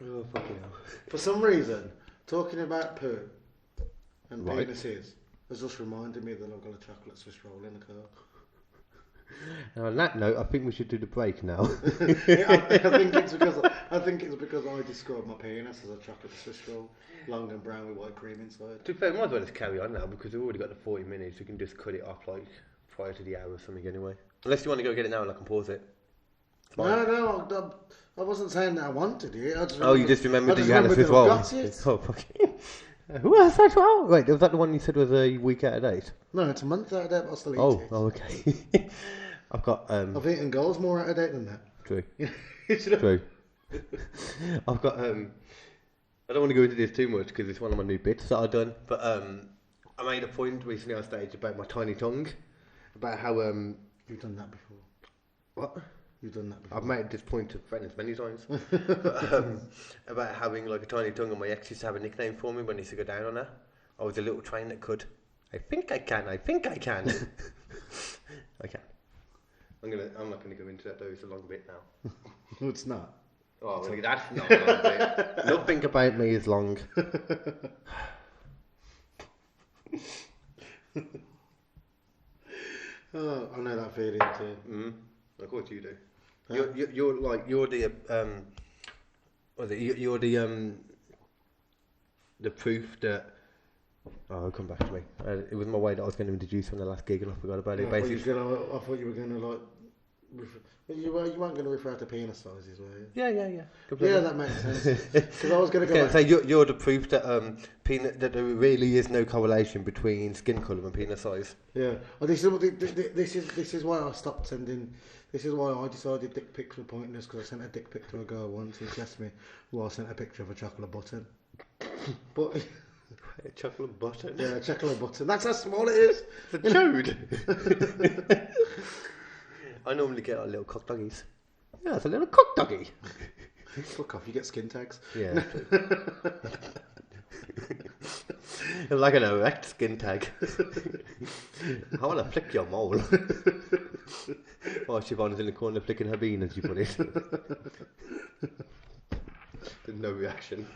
Oh, fucking hell. For some reason, talking about poo and Right. penises has just reminded me that I've got a chocolate Swiss roll in the car. And on that note, I think we should do the break now. I think it's because I described my penis as a chocolate Swiss roll, long and brown with white cream inside. To be fair, we might as well just carry on now because we've already got the 40 minutes. We can just cut it off like prior to the hour or something anyway. Unless you want to go get it now and I can pause it. It's fine. No, I wasn't saying that I wanted it. You just remembered that you had a Swiss Swiss roll. Got it. Oh, fucking. Who was that roll? Wait, was that the one you said was a week out of date? No, it's a month out of date, but I'll still eat it. Oh, okay. I've got. I've eaten goals more out of date than that. True. You know? True. I've got. I don't want to go into this too much because it's one of my new bits that I've done. But I made a point recently on stage about my tiny tongue, about how You've done that before. What? You've done that before. I've made this point to friends many times but, about having like a tiny tongue, and my ex used to have a nickname for me when he used to go down on her. I was a little train that could. I think I can. I can. I can. I'm not gonna go into that though. It's a long bit now. No, it's not. Oh, well, that's not a long bit. Nothing about me is long. Oh, I know that feeling too. Of course you do. You're the proof that. Oh, it'll come back to me. It was my way that I was going to introduce on the last gig, and I forgot about it. I thought you were gonna like. You weren't going to refer to penis sizes, were you? Yeah. Completely. Yeah, that makes sense. Because I was going to go. So you're the proof that that there really is no correlation between skin colour and penis size. Yeah. Oh, this is why I stopped sending. This is why I decided dick pics were pointless, because I sent a dick pic to a girl once and she asked me why I sent a picture of a chocolate button. But a chocolate button. Yeah, a chocolate button. That's how small it is. It's a chode. I normally get like little cock doggies. Yeah, it's a little cock doggy. Fuck off, you get skin tags. Yeah. Like an erect skin tag. I want to flick your mole. Oh, Siobhan's in the corner flicking her bean, as you put it. No reaction.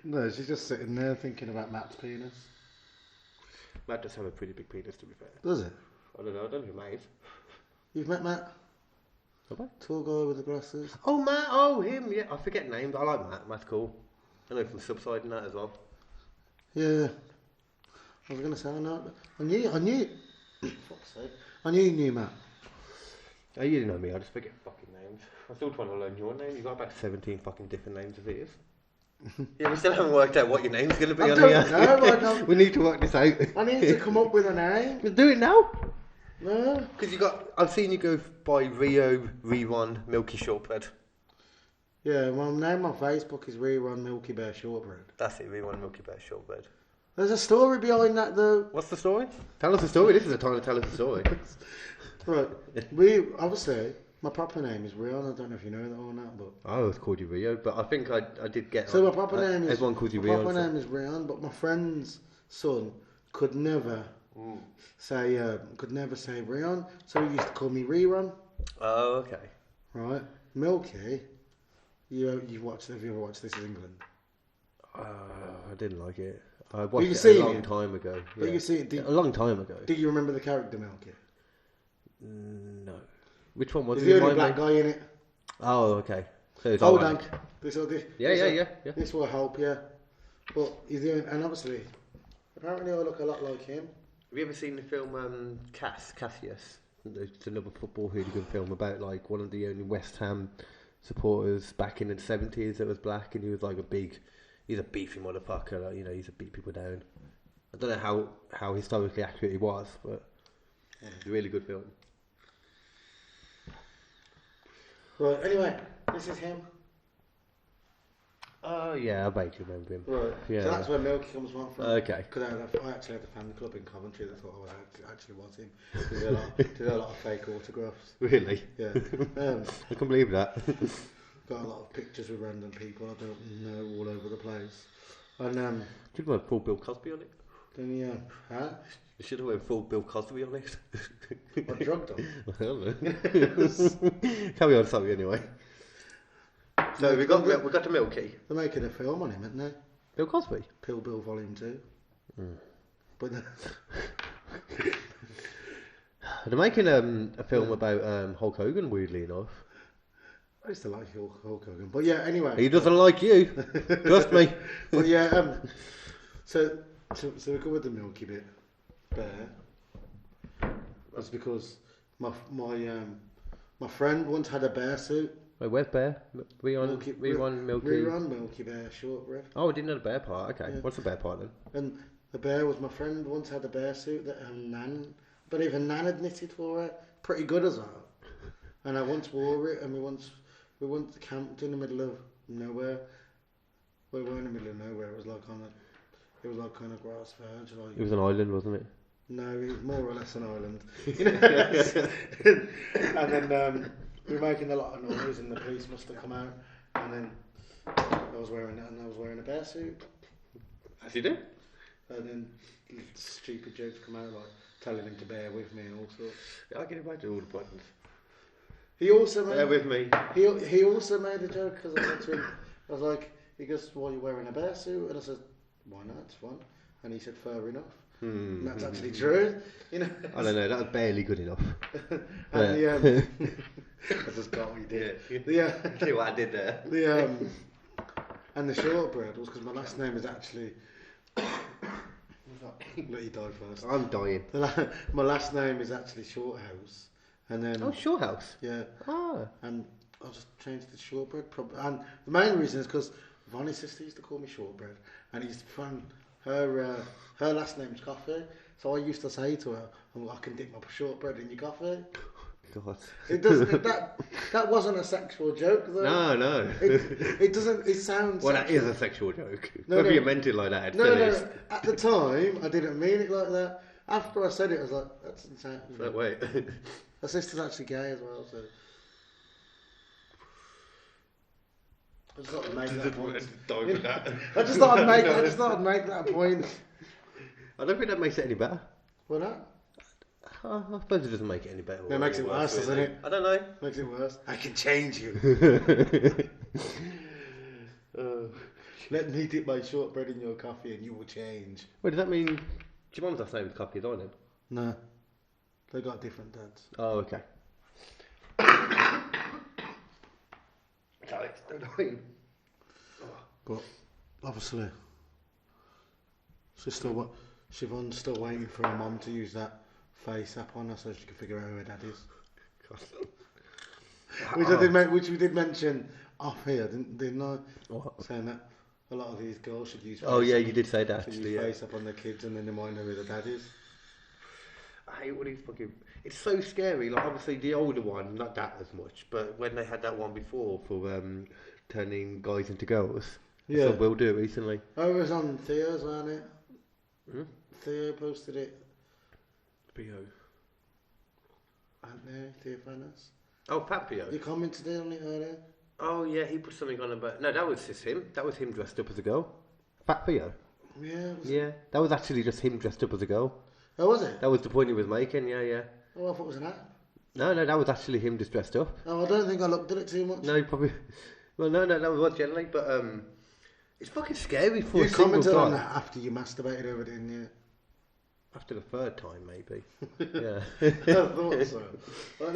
No, she's just sitting there thinking about Matt's penis. Matt does have a pretty big penis, to be fair. Does it? I don't know who Matt is. You've met Matt? Have I? Tall guy with the glasses. Oh, Matt. Oh, him. Yeah, I forget names. I like Matt. Matt's cool. I know from Subside and that as well. Yeah. I was going to say, I knew. Fuck's sake. I knew you knew Matt. Oh, you didn't know me. I just forget fucking names. I'm still trying to learn your name. You've got about 17 fucking different names as it is. Yeah, we still haven't worked out what your name's going to be on here. I don't. We need to work this out. I need to come up with a name. We'll do it now. No. Because I've seen you go by Rio, Rerun, Milky Shortbread. Yeah, my name on Facebook is Rerun Milky Bear Shortbread. That's it, Rerun Milky Bear Shortbread. There's a story behind that though. What's the story? Tell us the story. This is the time to tell us the story. Right. Obviously, my proper name is Rion. I don't know if you know that or not, but I always called you Rio, but I think I did get. So my proper name is. Everyone calls you my Rio. My proper name is Rion, but my friend's son could never say Rion, so he used to call me Rerun. Oh, okay. Right, Milky. Have you ever watched This Is England? I didn't like it. I watched it a long time ago. But you see it. A long time ago. Do you remember the character Milky? No. Which one was There's it? the only black guy in it. Oh, okay. So it's Hold ironic. on. This. Yeah. This will help you. But he's the only, and obviously, apparently I look a lot like him. Have you ever seen the film Cassius? It's another football hooligan film about like one of the only West Ham supporters back in the 70s that was black, and he was like he's a beefy motherfucker, like, he used to beat people down. I don't know how historically accurate he was, but it's a really good film. Right, anyway, this is him. Oh yeah, I bet you remember him. Right, yeah. So that's where Milky comes from. Okay. Because I actually had a fan club in Coventry that thought I actually was him. Did a lot of fake autographs. Really? Yeah. I can believe that. Got a lot of pictures with random people I don't know all over the place. And Should have went full Bill Cosby on it. then huh? You should have went full Bill Cosby on it. What drugged him? I don't know. Carry on, sorry, anyway. So we got to Milky. They're making a film on him, aren't they? Bill Cosby? Pill Bill Volume 2. But they're making a film about Hulk Hogan, weirdly enough. I used to like Hulk Hogan. But yeah, anyway. He doesn't like you. Trust me. But yeah, so we go with the Milky bit. Bear. That's because my friend once had a bear suit. Wait, where's Bear? Milky. Rerun Milky Bear Shortbread. Oh, I didn't know the bear part. Okay, Yeah. What's the bear part then? And the bear was my friend once had a bear suit that her nan, but even Nan had knitted for her. Pretty good as well. And I once wore it, and we once camped in the middle of nowhere. We were in the middle of nowhere. It was like kind of grass verge. Like, It was an island, wasn't it? no, it was more or less an island. And then we were making a lot of noise, and the police must have come out, and then I was wearing a bear suit, As you do? and then stupid jokes come out like telling him to bear with me and all sorts. Yeah, I can imagine all the buttons. He also Bear with me. He also made a joke because I said to him, I was like, he goes, "Why are you wearing a bear suit?" And I said, "Why not? It's fun." And he said, "Fair enough." And that's actually true, you know. I don't know, that was barely good enough. And the I just got what he did. Yeah. See what I did there. And the shortbread was because my last name is actually. Let you die first. I'm dying. My last name is actually Shorthouse, and then Shorthouse. Yeah. Ah. And I just changed to shortbread. And the main reason is because Vonnie's sister used to call me shortbread, and he's from her last name's Coffee. So I used to say to her, "I can dip my shortbread in your coffee." God. It doesn't. That wasn't a sexual joke, though. No. It doesn't. It sounds. Well, that is a sexual joke. No, Whether no. you meant it like that, No. At the time, I didn't mean it like that. After I said it, I was like, "That doesn't sound." So, wait. My sister's actually gay as well, so. I just thought I'd make that point. I just thought I'd make that a point. I don't think that makes it any better. Why not? I suppose it doesn't make it any better. It makes it worse, doesn't it? I don't know. Makes it worse. I can change you. Let me dip my shortbread in your coffee and you will change. Wait, does that mean your mum's last name is Coffee as I then? No. They got different dads. Oh, okay. Alex, annoying. But obviously, Siobhan's still waiting for her mum to use that face app on her so she can figure out who her dad is. Which we did mention off here, didn't I? What? Saying that a lot of these girls should use. Oh yeah, face you did say that should actually. use Yeah. face up on their kids, and then they might know who the dad is. I hate all these fucking. It's so scary. Like obviously the older one, not that as much, but when they had that one before for turning guys into girls. Yeah. That's what Will do recently. Oh, it was on Theo's, wasn't it? Hmm? Theo posted it. Theo. Theo Fannas. Oh, Pat Theo. You commented on it earlier. Oh yeah, he put something on about. No, that was just him. That was him dressed up as a girl. Fat Theo. Yeah. Yeah, that was actually just him dressed up as a girl. Oh, was it? That was the point he was making. Yeah. Oh, I thought it was an app. No, that was actually him just dressed up. Oh, I don't think I looked at it too much. No, he probably. Well, no, that was generally, but it's fucking scary for You a single commented guy. on that after you masturbated over it, didn't you? After the third time, maybe. Yeah. I thought so. But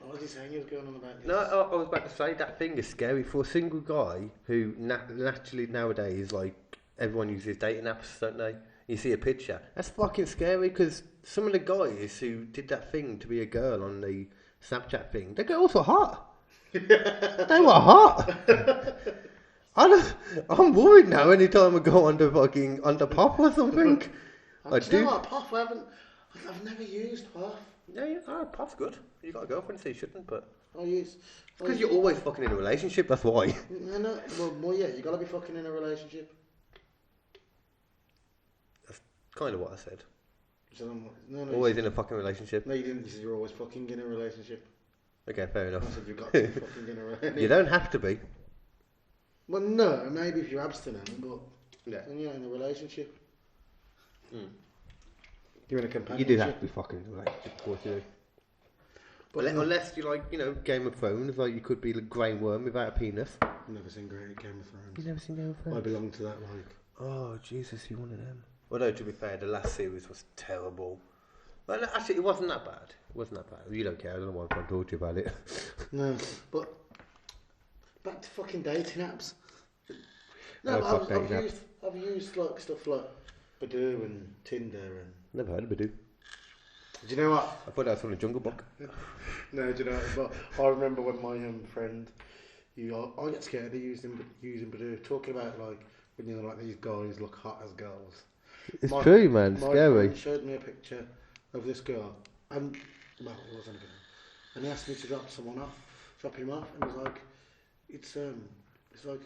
what was he saying he was going on about this? No, I was about to say that thing is scary for a single guy who naturally nowadays, like, everyone uses dating apps, don't they? You see a picture. That's fucking scary because some of the guys who did that thing to be a girl on the Snapchat thing, the girls were hot. They were hot. I'm worried now anytime I go under Pop or something. I Do you do. know what, Puff? I've never used Puff. Yeah, Pop's good. You got a girlfriend, so you shouldn't, but. Because you're always fucking in a relationship, that's why. No. Well, yeah, you gotta be fucking in a relationship. That's kind of what I said. So no, Always in a fucking relationship. No, you didn't. You said you're always fucking in a relationship. Okay, fair enough. I said you've got to be fucking in a relationship. You don't have to be. Well, no, maybe if you're abstinent, but Yeah. then you're in a relationship. Mm. You're in a You companionship. do have to be fucking in a relationship, of course you do. But Unless you like, Game of Thrones, like you could be a grey worm without a penis. I've never seen Great Game of Thrones. You never seen Game of I Thrones? belong to that like. Oh, Jesus, you're one of them. Although, to be fair, the last series was terrible. Well, actually, it wasn't that bad. It wasn't that bad. You don't care. I don't know why I'm trying to talk to you about it. No, but back to fucking dating apps. Oh, No, fuck but dating I've used like stuff like Badoo and Tinder and. Never heard of Badoo. Do you know what? I thought that was from the Jungle Book. No, do you know what? But I remember when my friend, I get scared of using Badoo, talking about like when like these guys look hot as girls. It's true, man. My Scary. friend showed me a picture of this girl, and well, it wasn't a girl, and he asked me to drop him off, and he was like, it's like,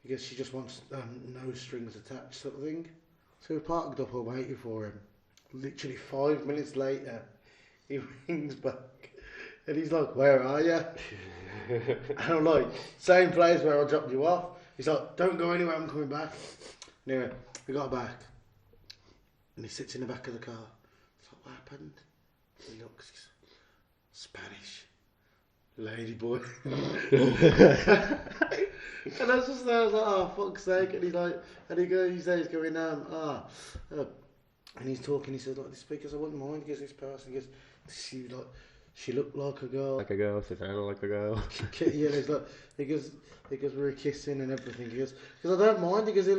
I guess she just wants no strings attached sort of thing. So we parked up and waited for him. Literally 5 minutes later, he rings back, and he's like, "Where are you?" And I'm like, "Same place where I dropped you off." He's like, "Don't go anywhere, I'm coming back." Anyway, we got back, and he sits in the back of the car. It's like, "What happened?" He looks, he's Spanish. Lady boy. And I was just there, I was like, "Oh, fuck's sake." And he's like, and he says, going, and he's talking, he says, like, "The speakers, I wouldn't mind." He goes, "This person," he goes, she looked like a girl. Like a girl, she sounded like a girl. Yeah, he's like, he goes, we were kissing and everything. He goes, "Because I don't mind." He goes, "It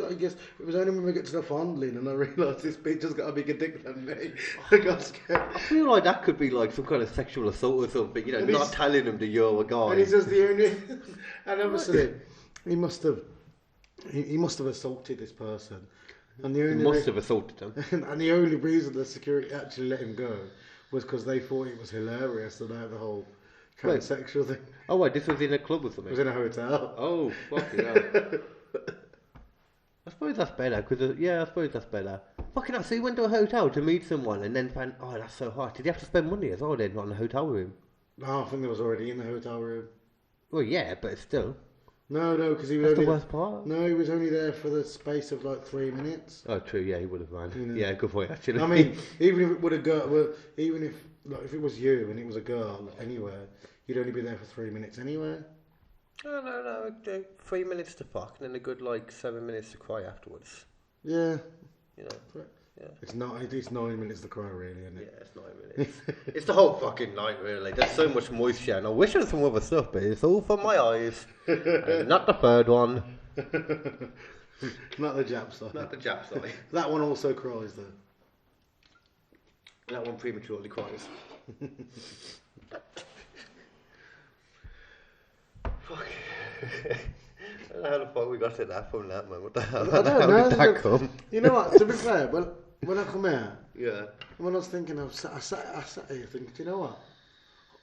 was only when we got to the fondling and I realised this bitch has got a bigger dick than me." I got scared. I feel like that could be like some kind of sexual assault or something, you know, And not telling him that you're a guy. And he says the only, and obviously he must have assaulted this person, and the only He must have assaulted him. and the only reason the security actually let him go was because they thought it was hilarious about the whole kind of sexual thing. Oh, wait, this was in a club or It something? was in a hotel. Oh, fucking hell. I suppose that's better, because, I suppose that's better. Fucking hell, so you went to a hotel to meet someone and then found, oh, that's so hot. Did you have to spend money as well then on a hotel room? No, I think they was already in the hotel room. Well, yeah, but still. No, because he was That's only the worst part. No, he was only there for the space of like 3 minutes. Oh, true, yeah, he would have, man. You know. Yeah, good point, actually. I mean, even if it would have got, well, even if like if it was you and it was a girl anywhere, you'd only be there for 3 minutes anyway. No, 3 minutes to fuck and then a good, 7 minutes to cry afterwards. Yeah. You know? Yeah. It's 9 minutes to cry, really, isn't Yeah, it? it's 9 minutes. It's the whole fucking night, really. There's so much moisture, and I wish there was some other stuff, but it's all for my eyes. And not the third one. Not the Jap side. Not the Jap side. That one also cries, though. That one prematurely cries. Fuck. I don't know how the fuck we got to that from that, man. What the hell? I don't How know. did that come? You know what? To be fair, when I come here, Yeah. when I was thinking, I sat here thinking, do you know what?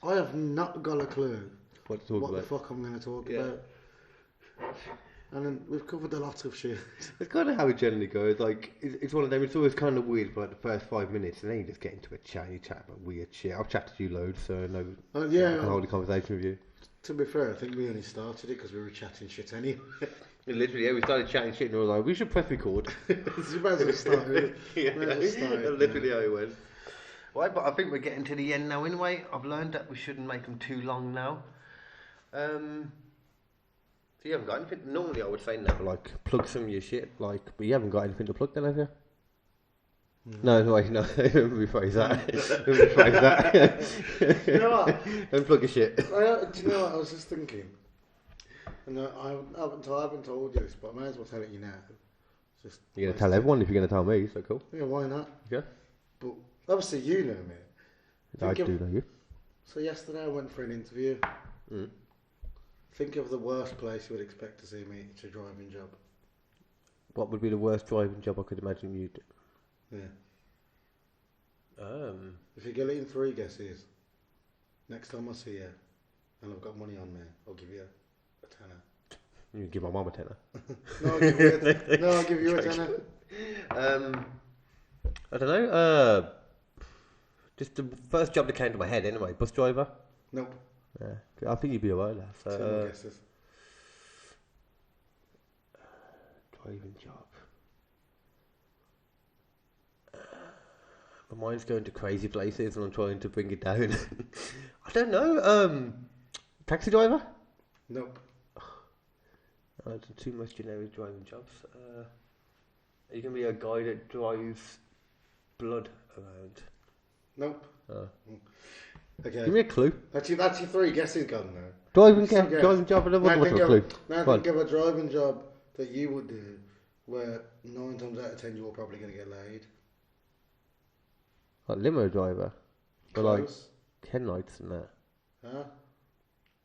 I have not got a clue What to talk what about? the fuck I'm going to talk Yeah. about. And then we've covered a lot of shit. It's kind of how it generally goes. It's one of them. It's always kind of weird for the first 5 minutes, and then you just get into a chat. You chat about weird shit. I've chatted to you loads, so I know I can hold a conversation with you. To be fair, I think we only started it because we were chatting shit anyway. Literally, we started chatting shit, and we were like, we should press record. So you might as well start it. Literally how it went. Right, but I think we're getting to the end now anyway. I've learned that we shouldn't make them too long now. So you haven't got anything? Normally I would say never, plug some of your shit, but you haven't got anything to plug then, have you? No, wait, no, let me rephrase that. You know what? Don't plug your shit. Do you know what? I was just thinking. And I haven't told you this, but I may as well tell it you now. Just You're going to tell everyone if you're going to tell me, so cool. Yeah, why not? Yeah. But obviously you know me. I do know you. So yesterday I went for an interview. Mm. Think of the worst place you would expect to see me. It's a driving job. What would be the worst driving job I could imagine you do? Yeah. If you get it in 3 guesses, next time I see you, and I've got money on me, I'll give you a tenner. You give my mum a tenner. I'll give you a tenner. I don't know. Just the first job that came to my head anyway. Bus driver. Nope. Yeah, I think you'd be alright there. 2 more guesses. Driving job. My mind's going to crazy places and I'm trying to bring it down. I don't know. Taxi driver? Nope. Too much generic driving jobs. Are you going to be a guy that drives blood around? Nope. Okay. Give me a clue. That's your 3 guesses gone now. Driving job. I don't Now want a clue. Now think of a driving job that you would do where 9 times out of 10 you're probably going to get laid. Like limo driver. Or Close. Ken lights and that. Huh?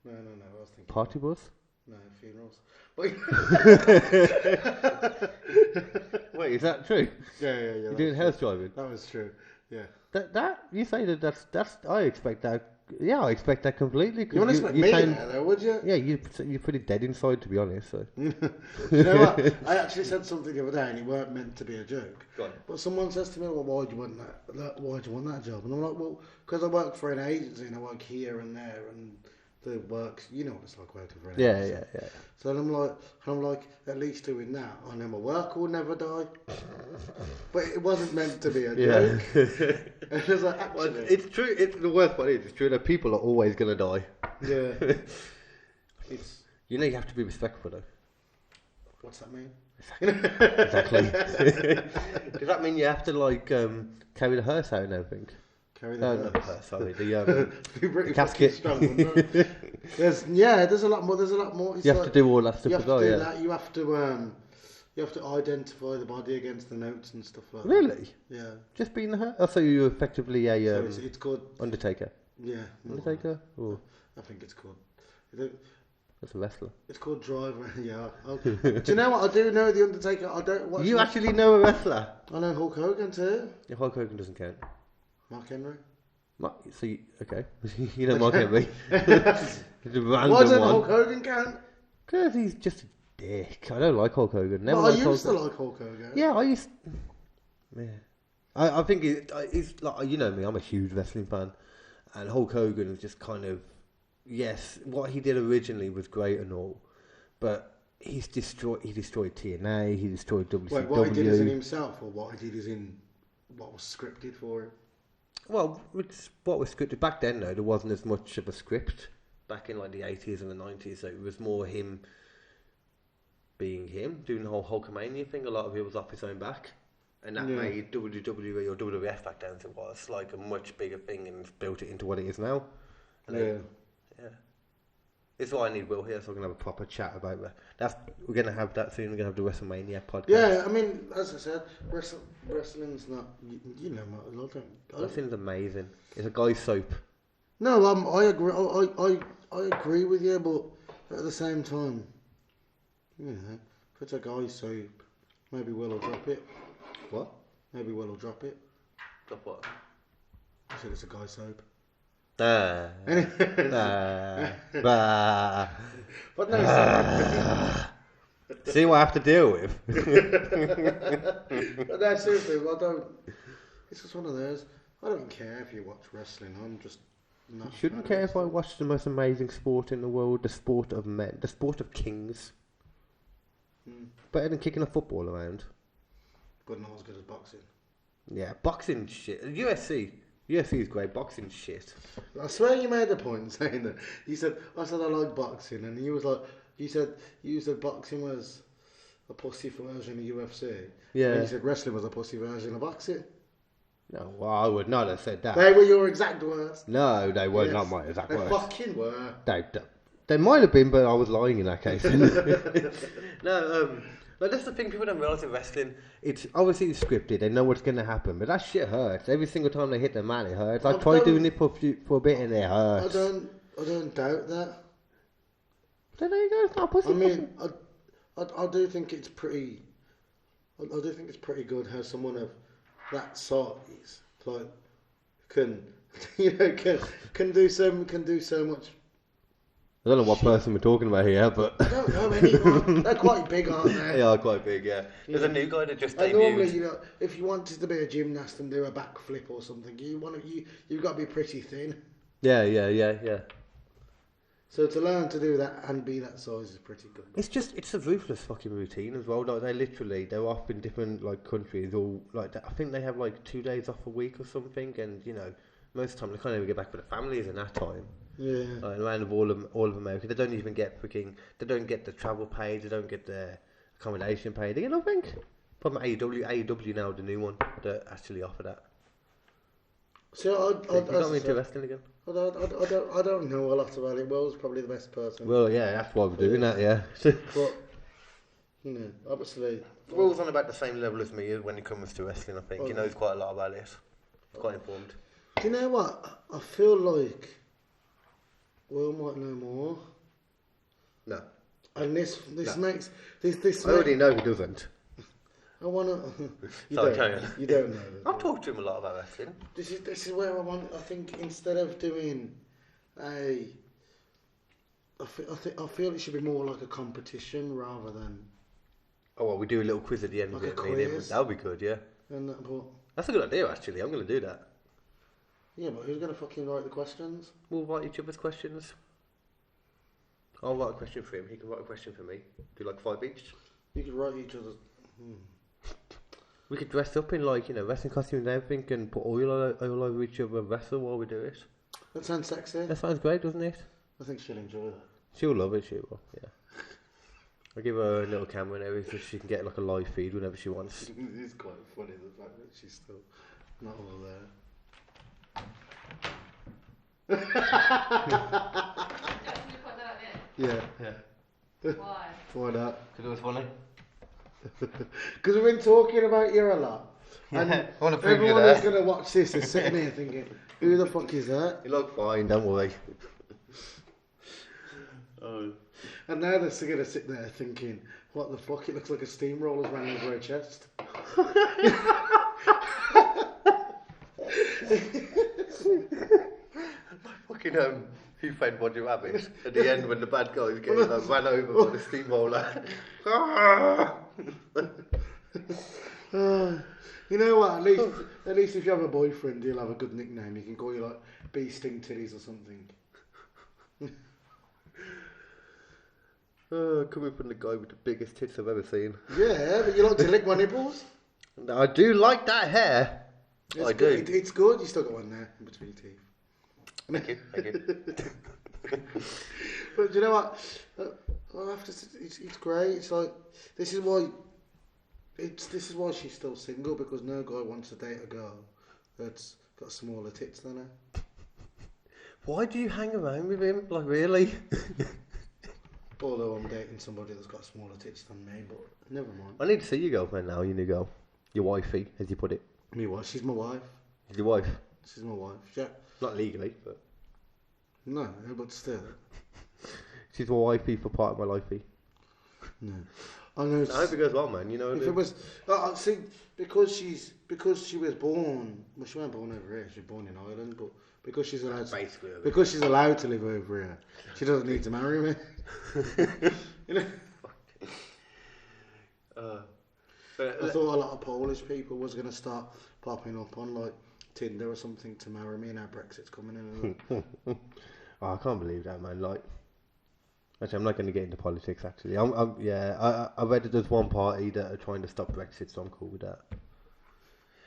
No, I was thinking. Party bus? No, funerals. Wait, is that true? Yeah. You're doing house driving? That was true. Yeah. That you say that's I expect that Yeah, I expect that completely. 'Cause You wouldn't expect me there, though, would you? Yeah, you're pretty dead inside, to be honest. So. You know what? I actually said something the other day, and it weren't meant to be a joke. Go on. But someone says to me, "Well, why do you want that? Why do you want that job?" And I'm like, "Well, because I work for an agency, and I work here and there, and the works. You know what it's like working for an agency." Yeah. So I'm like, at least doing that, I know my work will never die. But it wasn't meant to be a joke. It was like, actually, Well, it's true. It's the worst part is it's true that people are always gonna die. yeah. It's You know, you have to be respectful though. what's that mean? Exactly. Does that mean you have to like carry the hearse out and everything? Carry Not the hearse. Sorry, the Be pretty casket. fucking strong, wouldn't it? There's a lot more. There's a lot more. It's you have to do all that stuff You as have well. to do Yeah. that. You have to identify the body against the notes and stuff like that. Really? Yeah. Just being the hearse? Oh, so you're effectively a So it's called. Undertaker. Yeah. Undertaker? Or I think it's called. that's a wrestler. It's called driver. Yeah. Do you know what? I do know the Undertaker. I don't watch. You actually know a wrestler? I know Hulk Hogan too. Yeah, Hulk Hogan doesn't count. Mark Henry. So okay, you know Mark Henry. He's a Why random doesn't one. Hulk Hogan count? Because he's just a dick. I don't like Hulk Hogan. Never Well, I liked Hulk used to like Hulk Hogan. Yeah, I used. Yeah, I think it's like, you know me. I'm a huge wrestling fan, and Hulk Hogan is just kind of, yes, what he did originally was great and all, but he destroyed TNA. He destroyed WCW. Wait, what he did as in himself, or what he did as in what was scripted for him? Well, it's what was scripted back then. Though there wasn't as much of a script back in like the 80s and the 90s. So it was more him being him, doing the whole Hulkamania thing. A lot of it was off his own back, and that made WWE or WWF back then it was like a much bigger thing and built it into what it is now. And yeah. It's why I need Will here, so we're gonna have a proper chat about that. We're gonna have that soon. We're gonna have the WrestleMania podcast. Yeah, I mean, as I said, wrestling's not. You know, I don't. Wrestling's amazing. It's a guy's soap. No, I agree. I agree with you, but at the same time, you know, if it's a guy's soap, maybe Will will drop it. What? Maybe Will will drop it. Drop what? I said it's a guy's soap. But no, see what I have to deal with. but no, seriously, I don't. It's just one of those. I don't care if you watch wrestling. I'm just not. You shouldn't care if I watch the most amazing sport in the world, the sport of men, the sport of kings. Better than kicking a football around. But not as good as boxing. Yeah, boxing shit. UFC is great. Boxing shit. I swear you made a point saying that. You said, I said I like boxing, and you was like, you said boxing was a pussy version of UFC. Yeah. And you said wrestling was a pussy version of boxing. No, well, I would not have said that. They were your exact words. No, they were Yes. not my exact They words. fucking were. They might have been, but I was lying in that case. But that's the thing, people don't realise in wrestling, it's obviously scripted, they know what's going to happen, but that shit hurts. Every single time they hit the man, it hurts. I tried doing it for a bit and it hurts. I don't doubt that. So there you go, it's not a pussy. I mean, I do think it's pretty. I do think it's pretty good how someone of that size, like, can can do so much. I don't know what person we're talking about here, but I don't know anyone. They're quite big, aren't they? they are quite big, yeah. There's a new guy that just And normally, debuted. you know, if you wanted to be a gymnast and do a backflip or something, you've got to be pretty thin. Yeah. So to learn to do that and be that size is pretty good. It's a ruthless fucking routine as well. Like they're off in different like countries, all like I think they have like 2 days off a week or something, and you know most of the time they can't even get back with their families in that time. Yeah. Around of all of America, they don't even get they don't get the travel paid, they don't get the accommodation paid, they get nothing. Problem AEW now, the new one that actually offer that. So You got me into wrestling again? I don't know a lot about it. Will's probably the best person. Well, yeah, that's why we're doing that, yeah. But you know, obviously, Will's on about the same level as me when it comes to wrestling. I think he knows quite a lot about it. He's quite informed. do you know what? I feel like Will might know more. No, And this No. makes this. I already know he doesn't. I wanna. You Sorry, don't. carry on. You don't know. I've talked to him a lot about wrestling. This is where I want. I think instead of doing I feel it should be more like a competition rather than. Oh, well, we do a little quiz at the end Like of a it. Me and him. quiz. That would be good, yeah. But That's a good idea, actually. I'm going to do that. yeah, but who's gonna fucking write the questions? We'll write each other's questions. I'll write a question for him. He can write a question for me. Do like 5 each. You could write each other's. We could dress up in like, wrestling costumes and everything and put oil all over each other and wrestle while we do it. That sounds sexy. That sounds great, doesn't it? I think she'll enjoy that. She'll love it, she will, yeah. I'll give her a little camera and everything so she can get like a live feed whenever she wants. It is quite funny the fact that she's still not all there. Yeah. Yeah. Why? Why not? Because it was funny. Because we've been talking about you a lot. And I wanna prove you everyone that. who's going to watch this is sitting here thinking, who the fuck is that? You look fine, don't worry. Oh. And now they're going to sit there thinking, what the fuck? It looks like a steamroller's ran over her chest. Fucking Who Framed Roger Rabbit? At the end when the bad guys get ran over by the steamroller. You know what? At least if you have a boyfriend, he'll have a good nickname. He can call you like Bee Sting Titties or something. Coming from the guy with the biggest tits I've ever seen. Yeah, but you like to lick my nipples? I do like that hair. It's I good. do. It's good. You still got one there in between your teeth. Thank you. But do you know what? I have to. It's great. It's like this is why she's still single, because no guy wants to date a girl that's got smaller tits than her. Why do you hang around with him? Like, really? Although I'm dating somebody that's got smaller tits than me, but never mind. I need to see your girlfriend now, your new girl. Your wifey, as you put it. Me what? She's my wife. Your wife. She's my wife. Yeah. Not legally, but... No, but still. She's my wifey for part of my lifey. No. I know. I hope it goes well, man. You know. If it was, I see, because she was born. Well, she wasn't born over here. She was born in Ireland, but because she's allowed, because she's allowed to live over here, she doesn't need to marry me. You know. I thought a lot of Polish people was going to start popping up on like Tinder or something to marry me. Now Brexit's coming in. And Oh, I can't believe that, man. Like, actually, I'm not going to get into politics. Actually, I read that there's one party that are trying to stop Brexit, so I'm cool with that.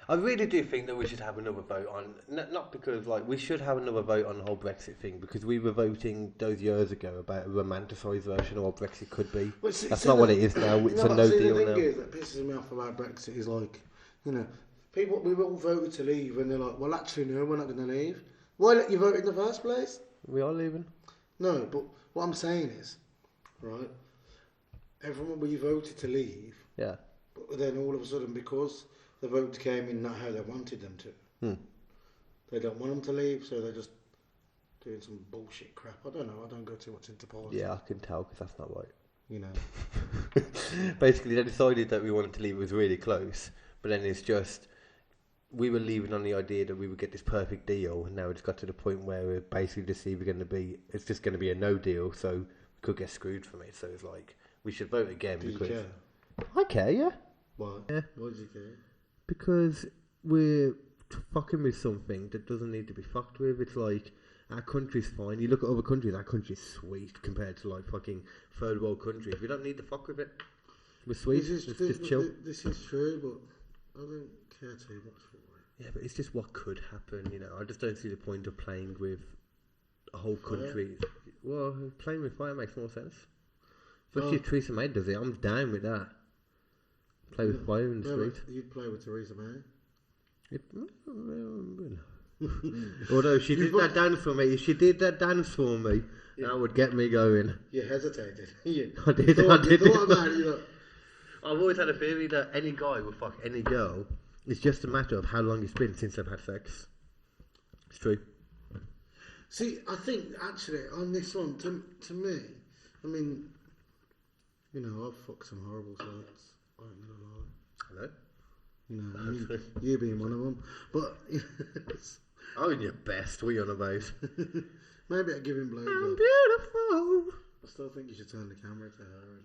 I really do think that we should have another vote on, not because, like, we should have another vote on the whole Brexit thing, because we were voting those years ago about a romanticised version of what Brexit could be. Well, That's not what it is now. It's a no deal now. The now. thing is that pisses me off about Brexit is like, people, we all voted to leave, and they're like, well, actually, no, we're not going to leave. Why let you vote in the first place? We are leaving. No, but what I'm saying is, right, everyone, we voted to leave, Yeah. but then all of a sudden, because the vote came in not how they wanted them to, they don't want them to leave, so they're just doing some bullshit crap. I don't know, I don't go too much into politics. Yeah, I can tell, because that's not right. You know. Basically, they decided that we wanted to leave. It was really close, but then it's just we were leaving on the idea that we would get this perfect deal, and now it's got to the point where we're basically just either going to be, it's just going to be a no deal, so we could get screwed from it. So it's like we should vote again. Do you because care? I care, yeah, Why? Yeah. Why do you care? because we're fucking with something that doesn't need to be fucked with. It's like our country's fine. You look at other countries, our country's sweet compared to like fucking third world countries. We don't need to fuck with it. We're sweet. It's just chill. This is true, but I don't care too much for it. Yeah, but it's just what could happen, you know. I just don't see the point of playing with a whole country. Well, playing with fire makes more sense. Especially if Theresa May does it, I'm down with that. Play with fire in the street. You'd play with Theresa May. Although she did that dance for me, if she did that dance for me, that would get me going. You hesitated. I did. You thought about it, you're like, I've always had a theory that any guy will fuck any girl. It's just a matter of how long it's been since they've had sex. It's true. see, I think actually on this one, to me, I mean, I've fucked some horrible sites. I ain't gonna lie. Hello? You being one of them. But Oh, your best. What are you on about? Maybe I'd give him blame. I'm beautiful. I still think you should turn the camera to her.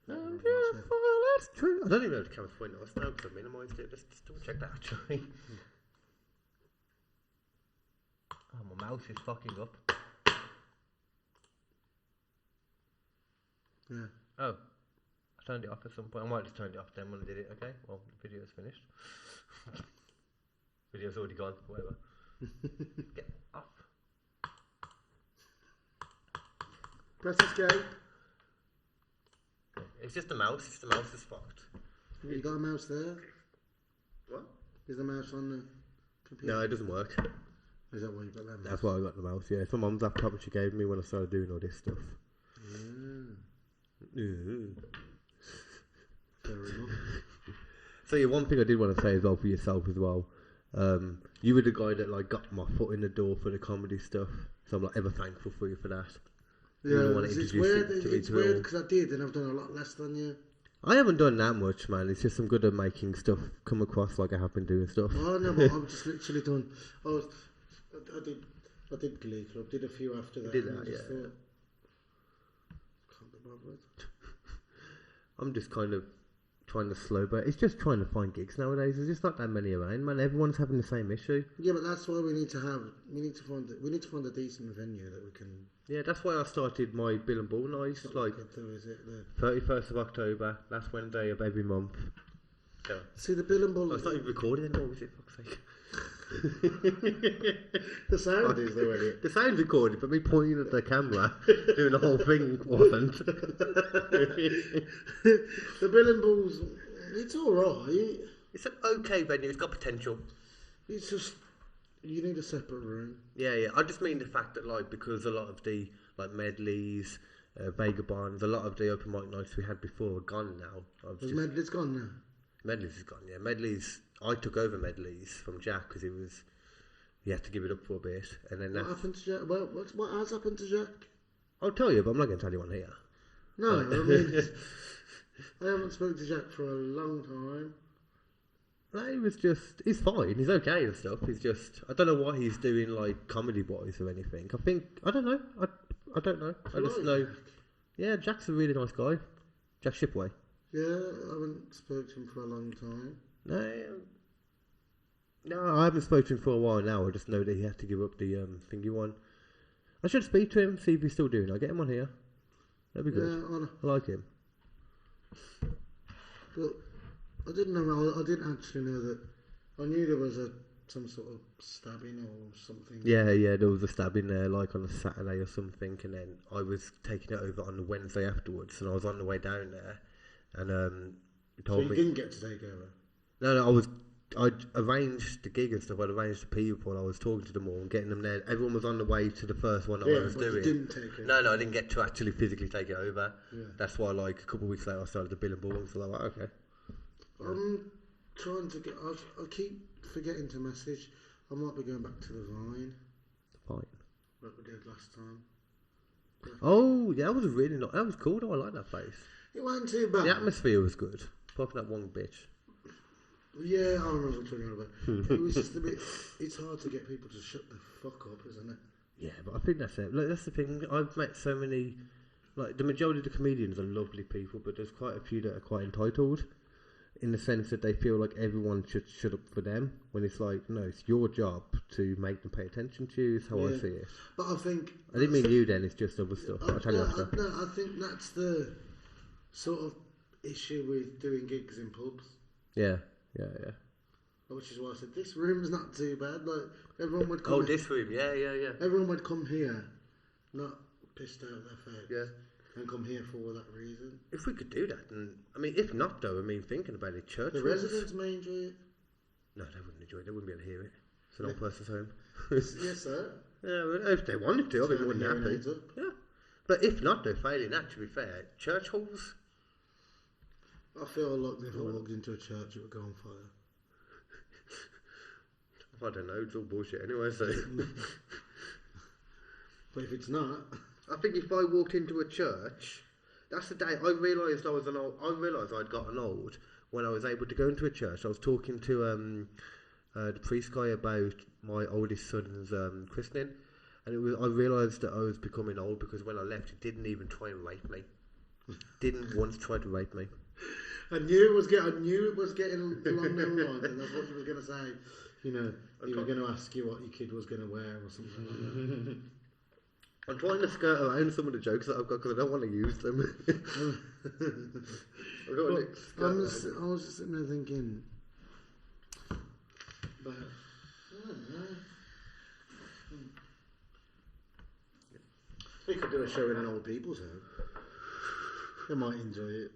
I'm beautiful, that's true. I don't even know if the camera's pointing at us now because I minimised it. Let's just double check that actually. Oh, my mouse is fucking up. Yeah. Oh, I turned it off at some point. I might just turn it off then when I did it. Okay, well, the video's finished. Video's already gone, whatever. Get off. Press escape. It's just a mouse. It's the mouse is fucked. You got a mouse there? What? Is the mouse on the computer? No, it doesn't work. Is that why you got that mouse? That's why I got the mouse. Yeah, it's my mum's laptop that she gave me when I started doing all this stuff. Fair enough. So yeah, one thing I did want to say as well for yourself as well. You were the guy that like got my foot in the door for the comedy stuff, so I'm like ever thankful for you for that. Yeah, it's weird. It's weird because I did, and I've done a lot less than you. I haven't done that much, man. It's just I'm good at making stuff come across like I have been doing stuff. Oh no, but I've just literally done. I did Glee Club. Did a few after that. You did that, I just yeah. thought, can't be bothered. I'm just kind of trying to slow, but it's just trying to find gigs nowadays. There's just not that many around, man. Everyone's having the same issue. Yeah, but that's why we need to find a decent venue that we can. Yeah, that's why I started my Bill and Ball nights. Like, is it the 31st of October, last Wednesday of every month. Yeah. See the Bill and Ball. Oh, it's not even recording anymore, is it? Fuck's sake. The sound is though, isn't it? The sound's recorded, but me pointing at the camera, doing the whole thing wasn't. The Bill and Balls, it's alright. It's an okay venue, it's got potential. It's just, you need a separate room. Yeah. I just mean the fact that, like, because a lot of the, like, medleys, vagabonds, a lot of the open mic nights we had before are gone now. Medley's gone now? Medleys is gone, yeah. Medleys, I took over Medleys from Jack because he had to give it up for a bit. And then what happened to Jack? Well, what has happened to Jack? I'll tell you, but I'm not going to tell you on here. No, I mean, I haven't spoken to Jack for a long time. No, he's fine, he's okay and stuff. He's just, I don't know what he's doing, like, comedy-wise or anything. I don't know. I don't know. I just know. Yeah, Jack's a really nice guy. Jack Shipway. Yeah, I haven't spoken to him for a long time. No, I haven't spoken to him for a while now. I just know that he had to give up the thingy one. I should speak to him, see if he's still doing it. I'll get him on here. That'd be good. Yeah, I like him. But I didn't know. I didn't actually know that. I knew there was some sort of stabbing or something. Yeah, there was a stabbing there, like on a Saturday or something, and then I was taking it over on the Wednesday afterwards, and I was on the way down there, and So you didn't get to take over? No, I'd arranged the gig and stuff. I'd arranged the people. I was talking to them all and getting them there. Everyone was on the way to the first one that I was doing. You didn't take it. No, I didn't get to actually physically take it over. Yeah. That's why, like, a couple of weeks later, I started the Bill and Ball. So I was like, okay. I'm trying to get. I keep forgetting to message. I might be going back to the Vine. Fine. Like we did last time. Oh, yeah, that was really not. That was cool. Though I like that place. It wasn't too bad. The atmosphere was good. Apart from that one bitch. Yeah, I remember what you're talking about. It was just a bit. It's hard to get people to shut the fuck up, isn't it? Yeah, but I think that's it. Like, that's the thing. I've met so many. Like, the majority of the comedians are lovely people, but there's quite a few that are quite entitled, in the sense that they feel like everyone should shut up for them. When it's like, no, it's your job to make them pay attention to you. Is how I see it. But I think I didn't mean you. Then it's just other stuff. I'll tell you after. No, I think that's the sort of issue with doing gigs in pubs. Yeah. Which is why I said this room's not too bad. Like everyone would come. Oh, this room, yeah. Everyone would come here, not pissed out their face. Yeah. And come here for that reason. If we could do that, and I mean, if not though, I mean, thinking about it, church. The residents may enjoy it. No, they wouldn't enjoy it. They wouldn't be able to hear it. It's an old person's home. Yes, sir. Yeah, well, if they wanted to, I think they wouldn't have to. Yeah. But if not, though, failing that, to be fair, church halls. I feel like if I walked into a church, it would go on fire. I don't know, it's all bullshit anyway, so. But if it's not. I think if I walked into a church, that's the day I realised I'd gotten old when I was able to go into a church. I was talking to the priest guy about my oldest son's christening, And I realised that I was becoming old because when I left, he didn't even try and rape me. Didn't once try to rape me. I knew it was getting along them lines, and that's what you were going to say. You know, he was going to ask you what your kid was going to wear or something like that. I'm trying to skirt around some of the jokes that I've got because I don't want to use them. I was just sitting there thinking, but I don't know. We could do a show in an old people's home. They might enjoy it.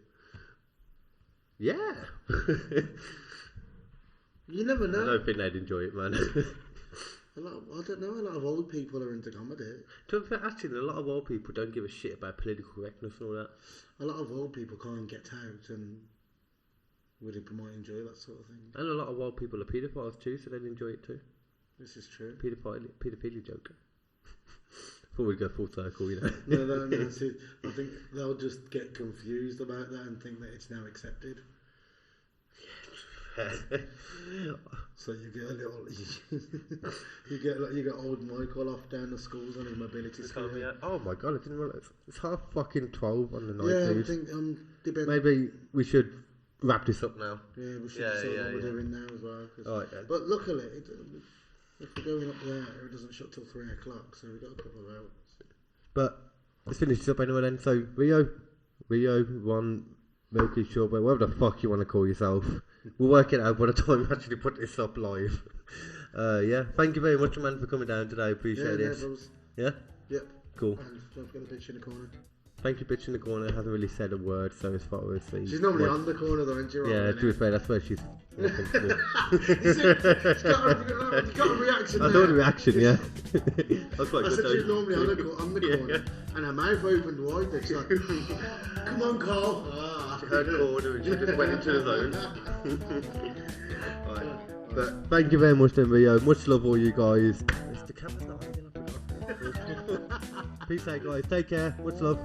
Yeah. You never know. I don't think they'd enjoy it, man. I don't know. A lot of old people are into comedy. To be fair, actually, a lot of old people don't give a shit about political correctness and all that. A lot of old people can't get out and might enjoy that sort of thing. And a lot of old people are paedophiles too, so they'd enjoy it too. This is true. Paedophilia joke. Thought we'd go full circle, you know. No. See, I think they'll just get confused about that and think that it's now accepted. So you get a little, you get old Michael off down the schools on his mobility scale. Oh my god, I didn't realise it's half fucking 12 on the night. Yeah, dude. I think maybe we should wrap this up now. Yeah, we should sort what we're doing now as well. Right, yeah. But luckily, if we're going up there, it doesn't shut till 3 o'clock, so we've got a couple of hours. But let's finish this up anyway then. So Rio, Ron, Milky Shortbread, whatever the fuck you want to call yourself. We'll work it out by the time we actually put this up live. Yeah, thank you very much, man, for coming down today. Appreciate it. Yeah? Yep. Cool. And don't forget the bitch in the corner. Thank you, bitch in the corner. Hasn't really said a word, so as far as the. She's normally on the corner, though, isn't she? Yeah, to be fair, that's where she's. She's got a reaction. I thought a reaction, yeah. That's quite I good. said she's normally on the corner, and her mouth opened wide. She's like, "Come on, Carl." She heard the corner and she just went into the zone. Right. But thank you very much, then, Rio. Much love, all you guys. The camera's not hanging up. Peace out, guys. Take care. Much love.